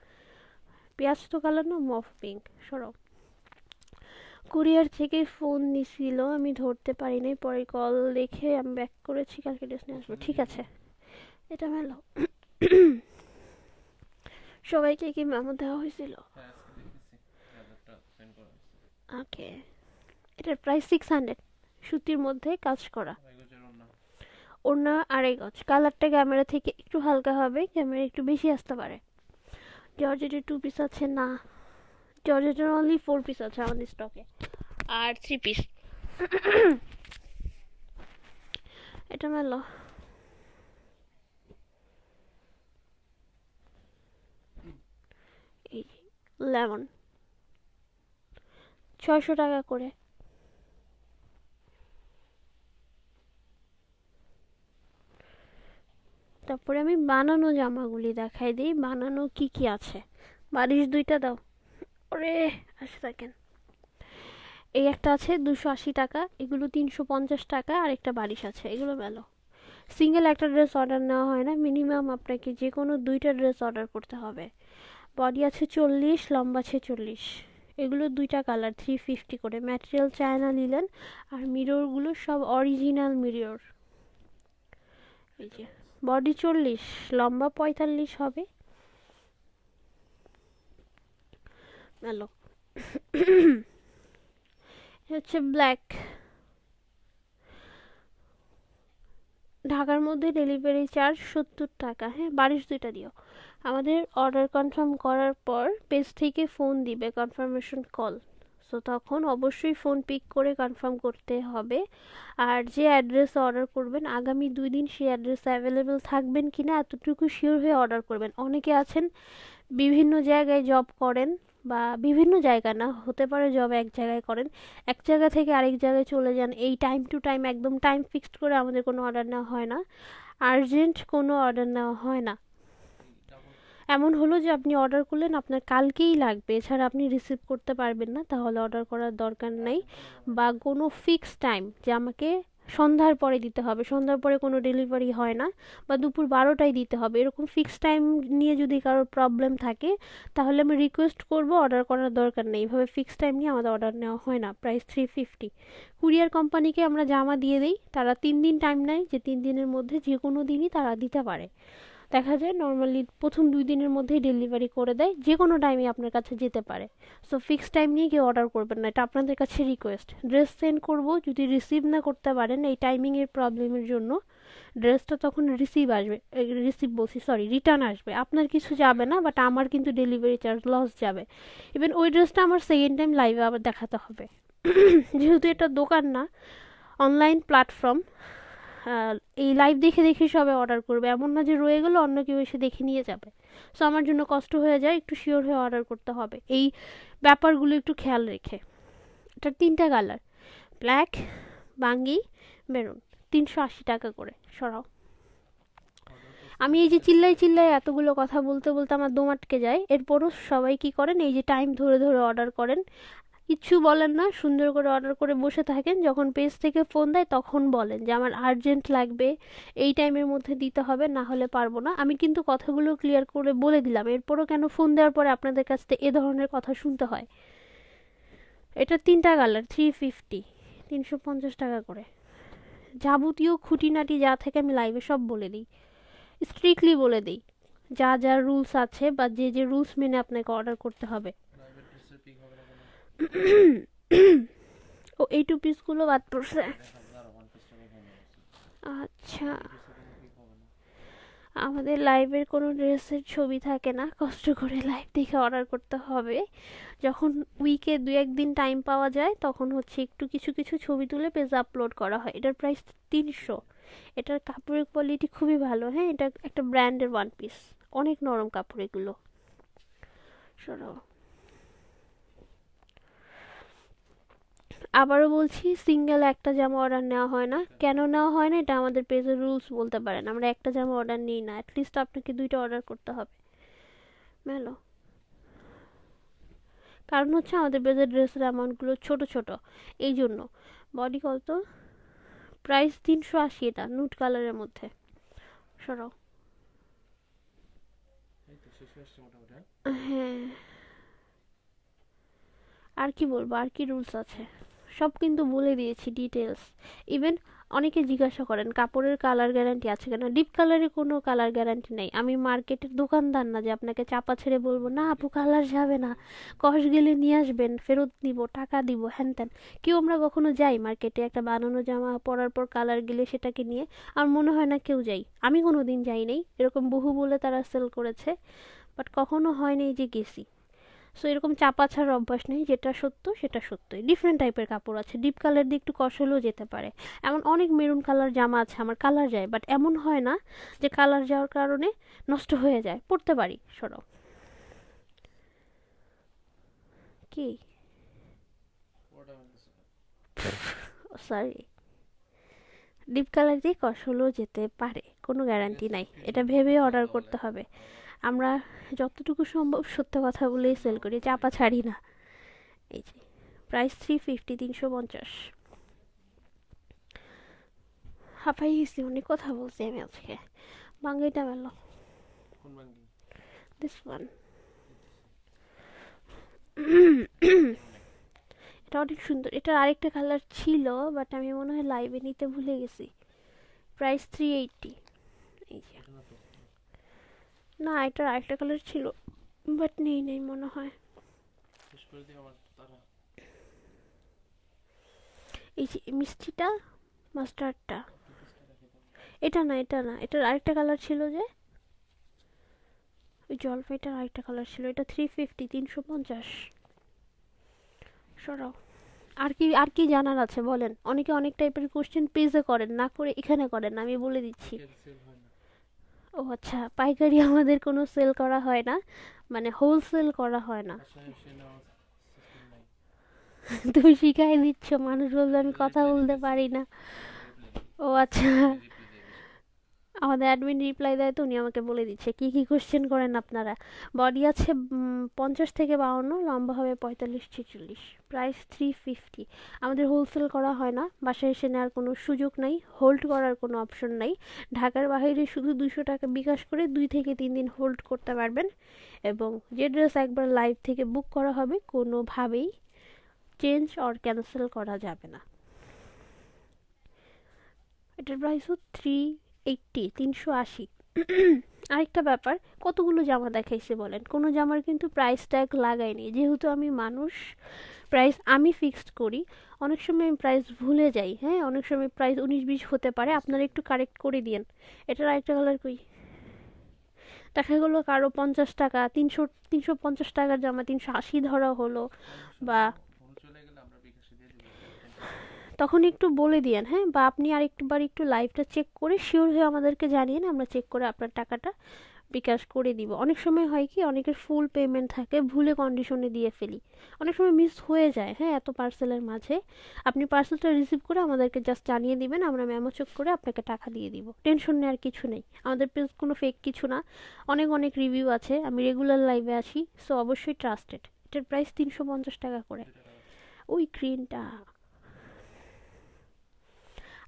পেঁয়াজ তো কালার না, মফ পিঙ্ক। সরো, কুরিয়ার থেকে ফোন নিছিল, আমি ধরতে পারি নাই, পরে কল দেখে আমি ব্যাক করেছি, কালকে ড্রেস নিয়ে আসবো। ঠিক আছে, এটা মেলো। সবাইকে কি মেমো দেওয়া হয়েছিল? ওকে, এটার প্রাইস 600, সুতির মধ্যে কাজ করা, ওড়না 2.5 গজ। কালারটা ক্যামেরা থেকে একটু হালকা হবে, ক্যামেরা একটু বেশি আসতে পারে। জর্জেটের 2 পিস আছে না, জর্জেটের অনলি 4 পিস আছে আমাদের স্টকে, আর 3 পিস। এটা মেলো, এই লেমন, 600 টাকা করে। তারপরে আমি বানানো জামাগুলি দেখাই দিই, বানানো কি কি আছে। বারিশ দুইটা দাও, ওরে আসে থাকেন। এই একটা আছে 280 টাকা, এগুলো 350 টাকা, আর একটা বারিশ আছে, এগুলো মেলো। সিঙ্গেল একটা ড্রেস অর্ডার নেওয়া হয় না, মিনিমাম আপনাকে যে কোনো 2টা ড্রেস অর্ডার করতে হবে। বডি আছে 40, লম্বা 46। এগুলো 2টা কালার, 350 করে। ম্যাটেরিয়াল চায়না লিলেন, আর মিররগুলো সব অরিজিনাল মিরর। এই যে বডি 40, লম্বা 45 হবে। হ্যালো হচ্ছে ব্ল্যাক, ঢাকার মধ্যে ডেলিভারি চার্জ 70 টাকা। হ্যাঁ, 22 দিও। আমাদের অর্ডার কনফার্ম করার পর পেজ থেকে ফোন দিবে, কনফার্মেশন কল। সো তখন অবশ্যই ফোন পিক করে কনফার্ম করতে হবে। আর যে অ্যাড্রেসে অর্ডার করবেন আগামী 2 দিন সেই অ্যাড্রেসে অ্যাভেলেবেল থাকবেন কিনা এতটুকু শিওর হয়ে অর্ডার করবেন। অনেকে আছেন বিভিন্ন জায়গায় জব করেন, বা বিভিন্ন জায়গা না, হতে পারে জব এক জায়গায় করেন, এক জায়গা থেকে আরেক জায়গায় চলে যান, এই টাইম টু টাইম একদম টাইম ফিক্সড করে আমাদের কোনো অর্ডার নেওয়া হয় না, আর্জেন্ট কোনো অর্ডার নেওয়া হয় না। এমন হলো যে আপনি অর্ডার করলেন আপনার কালকেই লাগবে, এছাড়া আপনি রিসিভ করতে পারবেন না, তাহলে অর্ডার করার দরকার নেই। বা কোনো ফিক্সড টাইম যে আমাকে সন্ধ্যার পরে দিতে হবে, সন্ধ্যার পরে কোনো ডেলিভারি হয় না, বা দুপুর 12টায় দিতে হবে, এরকম ফিক্সড টাইম নিয়ে যদি কারোর প্রবলেম থাকে তাহলে আমি রিকোয়েস্ট করব অর্ডার করার দরকার নেই। এভাবে ফিক্সড টাইম নিয়ে আমাদের অর্ডার নেওয়া হয় না। প্রাইস 350। কুরিয়ার কোম্পানিকে আমরা জামা দিয়ে দিই, তারা 3 দিন টাইম নেয়, যে 3 দিনের মধ্যে যে কোনো দিনই তারা দিতে পারে। দেখা যায় নর্মালি প্রথম 2 দিনের মধ্যেই ডেলিভারি করে দেয়, যে কোনো টাইমে আপনার কাছে যেতে পারে। সো ফিক্সড টাইম নিয়ে কেউ অর্ডার করবেন না, এটা আপনাদের কাছে রিকোয়েস্ট। ড্রেস সেন্ড করব, যদি রিসিভ না করতে পারেন এই টাইমিংয়ের প্রবলেমের জন্য, ড্রেসটা তখন রিসিভ আসবে, রিসিভ বলছি সরি, রিটার্ন আসবে, আপনার কিছু যাবে না, বাট আমার কিন্তু ডেলিভারি চার্জ লস যাবে। ইভেন ওই ড্রেসটা আমার সেকেন্ড টাইম লাইভে আবার দেখাতে হবে। যেহেতু এটা দোকান না, অনলাইন প্ল্যাটফর্ম, এই লাইভ দেখে দেখে সবাই অর্ডার করবে, এমন না যে রয়ে গেলো অন্য কেউ এসে দেখে নিয়ে যাবে। সো আমার জন্য কষ্ট হয়ে যায়, একটু শিওর হয়ে অর্ডার করতে হবে, এই ব্যাপারগুলো একটু খেয়াল রেখে। এটা 3টা কালার, ব্ল্যাক, বাঙ্গি, মেরুন, 380 টাকা করে। সরাও। আমি এই যে চিল্লাই চিল্লাই এতগুলো কথা বলতে বলতে আমার দম আটকে যায়, এরপরও সবাই কি করেন, এই যে টাইম ধরে ধরে অর্ডার করেন, কিচ্ছু বলেন না, সুন্দর করে অর্ডার করে বসে থাকেন, যখন পেজ থেকে ফোন দেয় তখন বলেন যে আমার আর্জেন্ট লাগবে, এই টাইমের মধ্যে দিতে হবে, না হলে পারবো না। আমি কিন্তু কথাগুলো ক্লিয়ার করে বলে দিলাম, এরপরও কেন ফোন দেওয়ার পরে আপনাদের কাছ থেকে এ ধরনের কথা শুনতে হয়। এটা 3টা কালার, 350, 350 টাকা করে। যাবতীয় খুঁটিনাটি যা থেকে আমি লাইভে সব বলে দিই, স্ট্রিক্টলি বলে দিই, যা যা রুলস আছে বা যে যে রুলস মেনে আপনাকে অর্ডার করতে হবে। লাইভের ড্রেসের পিক হবে না কোনো? ও এই 2 পিসগুলো বাদ পড়ছে। দেখাবো, দাঁড়াও, ওয়ান পিসটা দেখাই নিয়ে আসছি। আচ্ছা, এই ড্রেসের কোনো পিক হবে না। আমাদের লাইভের কোনো ড্রেসের ছবি থাকে না, কষ্ট করে লাইভ দেখে অর্ডার করতে হবে। যখন উইকে 2-1 দিন টাইম পাওয়া যায় তখন হচ্ছে একটু কিছু কিছু ছবি তুলে পেজে আপলোড করা হয়। এটার প্রাইস 300। এটার কাপড়ের কোয়ালিটি খুবই ভালো। হ্যাঁ, এটা একটা ব্র্যান্ডের ওয়ান পিস, অনেক নরম কাপড় এগুলো। সরাও। আবারও বলছি, সিঙ্গেল একটা জামা অর্ডার নেওয়া হয় না। কেন নেওয়া হয় না এটা আমাদের পেজের রুলস বলতে পারেন, আমরা একটা জামা অর্ডার নিই না, অ্যাটলিস্ট আপনাকে 2টা অর্ডার করতে হবে। মেলো, কারণ হচ্ছে আমাদের পেজের ড্রেসের অ্যামাউন্টগুলো ছোট ছোট, এই জন্য। বডি কত? প্রাইস 380, এটা নুট কালারের মধ্যে। সরাও। এই তো শেষ হয়ে আসছে মোটামুটি। হ্যাঁ, আর কি বলবো, আর কি রুলস আছে সব কিন্তু বলে দিয়েছি ডিটেলস। ইভেন অনেকে জিজ্ঞাসা করেন কাপড়ের কালার গ্যারান্টি আছে কিনা, ডিপ কালারে কোনো কালার গ্যারান্টি নেই। আমি মার্কেটের দোকানদার না যে আপনাকে চাপা ছেড়ে বলবো না আপু কালার যাবে না, কস গেলে নিয়ে আসবেন, ফেরত দিব, টাকা দিব, হ্যান ত্যান। কেউ আমরা কখনো যাই মার্কেটে একটা বানানো জামা পরার পর কালার গেলে সেটাকে নিয়ে? আমার মনে হয় না কেউ যাই, আমি কোনো দিন যাই নাই, এরকম বহু বলে তারা সেল করেছে, বাট কখনো হয়নি যে গেছি। সো এরকম চাপা ছাড়ার অভ্যাস নেই, যেটা সত্য সেটা সত্যই। ডিফারেন্ট টাইপের কাপড় আছে, ডিপ কালার দিয়ে একটু কষ হলেও যেতে পারে। এমন অনেক মেরুন কালার জামা আছে আমার কালার যায়, বাট এমন হয় না যে কালার যাওয়ার কারণে নষ্ট হয়ে যায়, পড়তে পারি। সরো। কি? ওটা আমি কিছু না। সরি, ডিপ কালার দিয়ে কষ হলেও যেতে পারে, কোনো গ্যারান্টি নাই, এটা ভেবে অর্ডার করতে হবে। আমরা যতটুকু সম্ভব সত্য কথা বলেই সেল করি, চাপা ছাড়ি না। এই যে প্রাইস 350, 350। হাঁপাই গেছি, অনেক কথা বলছি আমি আজকে। বাঙ্গিটা মেলো, কোন বাঙ্গি? This one. এটা অনেক সুন্দর, এটার আরেকটা কালার ছিল বাট আমি মনে হয় লাইভে নিতে ভুলে গেছি। প্রাইস 380। এই যে, এটা না তো। না এটার আরেকটা কালার ছিল বাট নেই নেই মনে হয়। করে দিই আমার তারা। এই যে মিষ্টিটা, মাস্টার্ডটা, টু পিসটা রেখে দাও। এটা না এটা না, এটার আরেকটা কালার ছিল যে, ওই জলপাইটার আরেকটা কালার ছিল, এটা 350, 350। সরাও। আর কি জানার আছে বলেন? অনেকে অনেক টাইপের কোশ্চেন পেজে করেন, না করে এখানে করেন, আমি বলে দিচ্ছি। সেল হয় না। ও আচ্ছা, পাইকারি আমাদের কোনো সেল করা হয় না, মানে হোলসেল করা হয় না। বাসায় এসে নেওয়া সিস্টেম নাই। তুমি শিখাই দিচ্ছ, মানুষ বলবে আমি কথা রিপ্লাই বলতে দিতেছি। পারি না। রিপ্লাই দিই। ও আচ্ছা, রিপ্লাই দেয় বেশি। আমাদের অ্যাডমিন রিপ্লাই দেয় তো, উনি আমাকে বলে দিচ্ছে কি কি কোশ্চেন করেন আপনারা। বডি আছে 50 থেকে 52, লম্বা হবে 45-46, প্রাইস 350। আমাদের হোলসেল করা হয় না, বাসায় এসে নেওয়ার কোনো সুযোগ নাই, হোল্ড করার কোনো অপশন নাই। ঢাকার বাইরে শুধু 200 টাকা বিকাশ করে 2 থেকে 3 দিন হোল্ড করতে পারবেন, এবং যে ড্রেস একবার লাইভ থেকে বুক করা হবে কোনোভাবেই চেঞ্জ অর ক্যান্সেল করা যাবে না। এটার প্রাইসও 380, 380। আরেকটা ব্যাপার, কতগুলো জামা দেখাইছে বলেন, কোনো জামার কিন্তু প্রাইস ট্যাগ লাগাইনি, যেহেতু আমি মানুষ, প্রাইস আমি ফিক্সড করি। অনেক সময় আমি প্রাইস ভুলে যাই, হ্যাঁ, অনেক সময় প্রাইস 19-20 হতে পারে, আপনারা একটু কারেক্ট করে দিয়েন। এটার আরেকটা কালার কই, দেখা গেলো কারো 50 টাকা, 350 টাকার জামা 380 ধরা হলো, সমস্যা বা নাই, ফোন চলে গেলে আমরা বিকাশে দিয়ে দেবো, টেনশন নেই। তখন একটু বলে দিয়েন, হ্যাঁ, বা আপনি আরেকবার একটু লাইভটা চেক করে শিওর হয়ে আমাদেরকে জানিয়েন, আমরা চেক করে আপনার টাকাটা বিকাশ করে দিব। অনেক সময় হয় কি, অনেকের ফুল পেমেন্ট থাকে, ভুলে কন্ডিশনে দিয়ে ফেলি, অনেক সময় মিস হয়ে যায়, হ্যাঁ, এত পার্সেলের মাঝে। আপনি পার্সেলটা রিসিভ করে আমাদেরকে জাস্ট জানিয়ে দিবেন, আমরা মেমো চেক করে আপনাকে টাকা দিয়ে দিব, টেনশন নেওয়ার কিছু নেই। আমাদের পেজ কোনো ফেক কিছু না, অনেক অনেক রিভিউ আছে, আমি রেগুলার লাইভে আসি, সো অবশ্যই ট্রাস্টেড। এটার প্রাইস 350 টাকা করে। দুইটা টাকা আছে। ওই গ্রিনটা,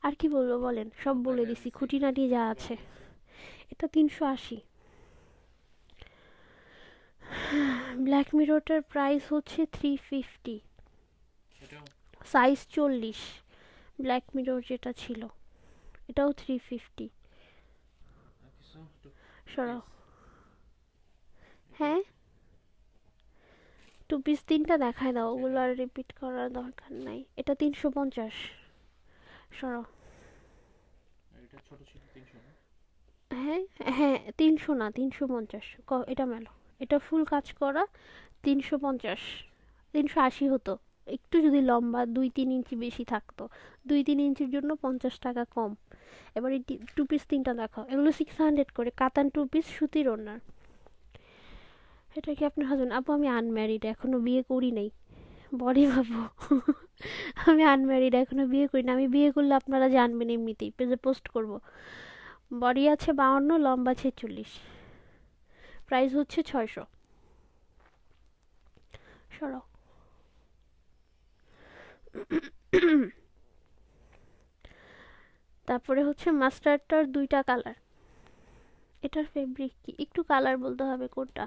আর কি বলবো বলেন, সব বলে দিছি, খুঁটিনাটি যা আছে। এটা 380। ব্ল্যাক মিররটার প্রাইস হচ্ছে 350, এটাও সাইজ 40, ব্ল্যাক মিরর যেটা ছিল, এটাও 350। আর কিছু একটু সরাও। পিস। হ্যাঁ, 2 পিস 3টা দেখায় দাও, ওগুলো আর রিপিট করার দরকার নাই। এটা 350। সরাও। এটা ছোট ছিল 300 না? হ্যাঁ, হ্যাঁ, 300 না, 350, এটা মেলো, এটা ফুল কাজ করা 350, 380 হতো, একটু যদি লম্বা 2-3 ইঞ্চি বেশি থাকতো, 2-3 ইঞ্চির জন্য 50 টাকা কম। এবার এই 2 পিস 3টা দেখাও, এগুলো 600 করে, কাতান 2 পিস, সুতির ওড়নার। এটা কি আপনার হাজবেন্ড? আপু আমি আনম্যারিড, এখনো বিয়ে করি নাই। বডি ভাবো, আমি আনম্যারিড, এখনো বিয়ে করি না, আমি বিয়ে করলে আপনারা জানবেন, এমনিতেই পেজে পোস্ট করব। বডি আছে 52, লম্বা 46, প্রাইস হচ্ছে 600। সরাও। তারপরে হচ্ছে মাস্টার্ডটার 2টা কালার। এটার ফেব্রিক কি, একটু কালার বলতে হবে কোনটা।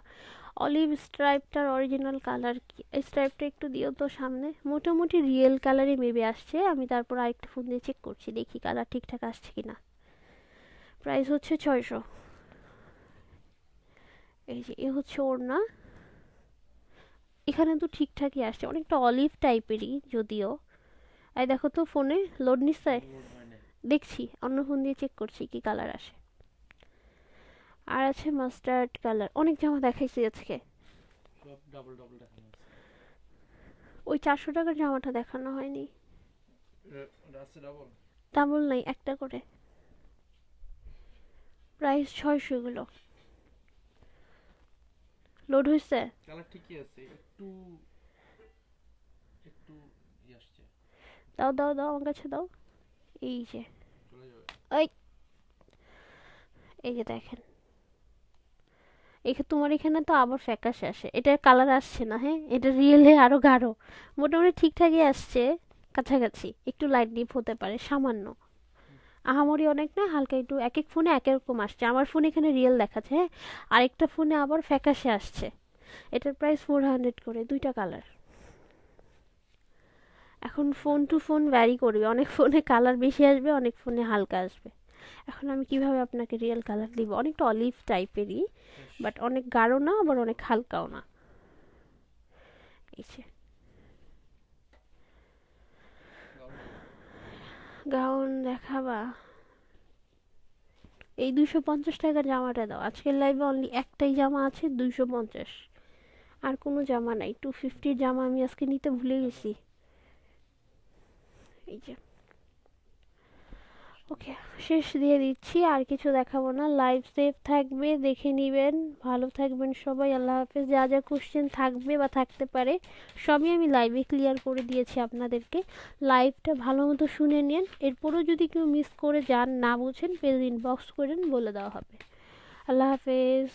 অলিভ স্ট্রাইপটার অরিজিনাল কালার কি, এই স্ট্রাইপটা একটু দিও তো সামনে, মোটামুটি রিয়েল কালারই মেবি আসছে, আমি তারপর আরেকটা ফোন দিয়ে চেক করছি, দেখি কালার ঠিকঠাক আসছে কিনা। প্রাইস হচ্ছে 600। এই যে এ হচ্ছে ওড়না, এখানে তো ঠিকঠাকই আসছে, অনেকটা অলিভ টাইপেরই যদিও। এই দেখো তো ফোনে লোড নিচ্ছে, লোড হয় না। দেখছি, অন্য ফোন দিয়ে চেক করছি কি কালার আসে। আর আছে মাস্টার্ড কালার, অনেক জামা দেখাইছি আজকে। সব ডাবল ডাবল দেখানো আছে। ওই 400 টাকার জামাটা দেখানো হয়নি, এটা আছে ডাবল। ডাবল নাই, একটা করে, প্রাইস 600 এগুলো। লোড হয়েছে, কালার ঠিকই আছে, একটু একটু আসছে। দাও দাও দাও, আমার কাছে দাও। এই যে, চলে যাবে। এই এই যে দেখেন, তোমার এখানে তো আবার ফ্যাকাশে আসে, এটার কালার আসছে না, হ্যাঁ, এটা রিয়েলে আরো গাঢ়। মোটামুটি ঠিকঠাকই আসছে, কাছাকাছি, একটু লাইট ডিপ হতে পারে সামান্য, আহামরি অনেক না, হালকা একটু, এক এক ফোনে এক এক রকম আসছে, আমার ফোনে এখানে রিয়েল দেখাচ্ছে, হ্যাঁ, আরেকটা ফোনে আবার ফ্যাকাশে আসছে। এটার প্রাইস 400 করে, 2টা কালার। এখন ফোন টু ফোন ভ্যারি করবে, অনেক ফোনে কালার বেশি আসবে, অনেক ফোনে হালকা আসবে। এখন আমি কিভাবে আপনাকে রিয়েল কালার দিব, অনেকটা অলিভ টাইপেরই, বাট অনেক গাঢ় না, আবার অনেক হালকাও না। এই যে গাউন গাউন দেখাবা, এই 250 টাকার জামাটা দাও। আজকের লাইভে অনলি একটাই জামা আছে 250, আর কোনো জামা নাই। 250 জামা আমি আজকে নিতে ভুলে গেছি। এই যে ওকে, শেষ দিয়ে দিচ্ছি, আর কিছু দেখাবো না। লাইভ সেভ থাকবে, দেখে নিবেন। ভালো থাকবেন সবাই, আল্লাহ হাফেজ। যা যা কোশ্চেন থাকবে বা থাকতে পারে সবই আমি লাইভে ক্লিয়ার করে দিয়েছি আপনাদেরকে। লাইভটা ভালো মতো শুনে নিন, এরপরও যদি কেউ মিস করে যান, না বুঝেন, পেজ ইনবক্স করেন, বলে দেওয়া হবে। আল্লাহ হাফেজ।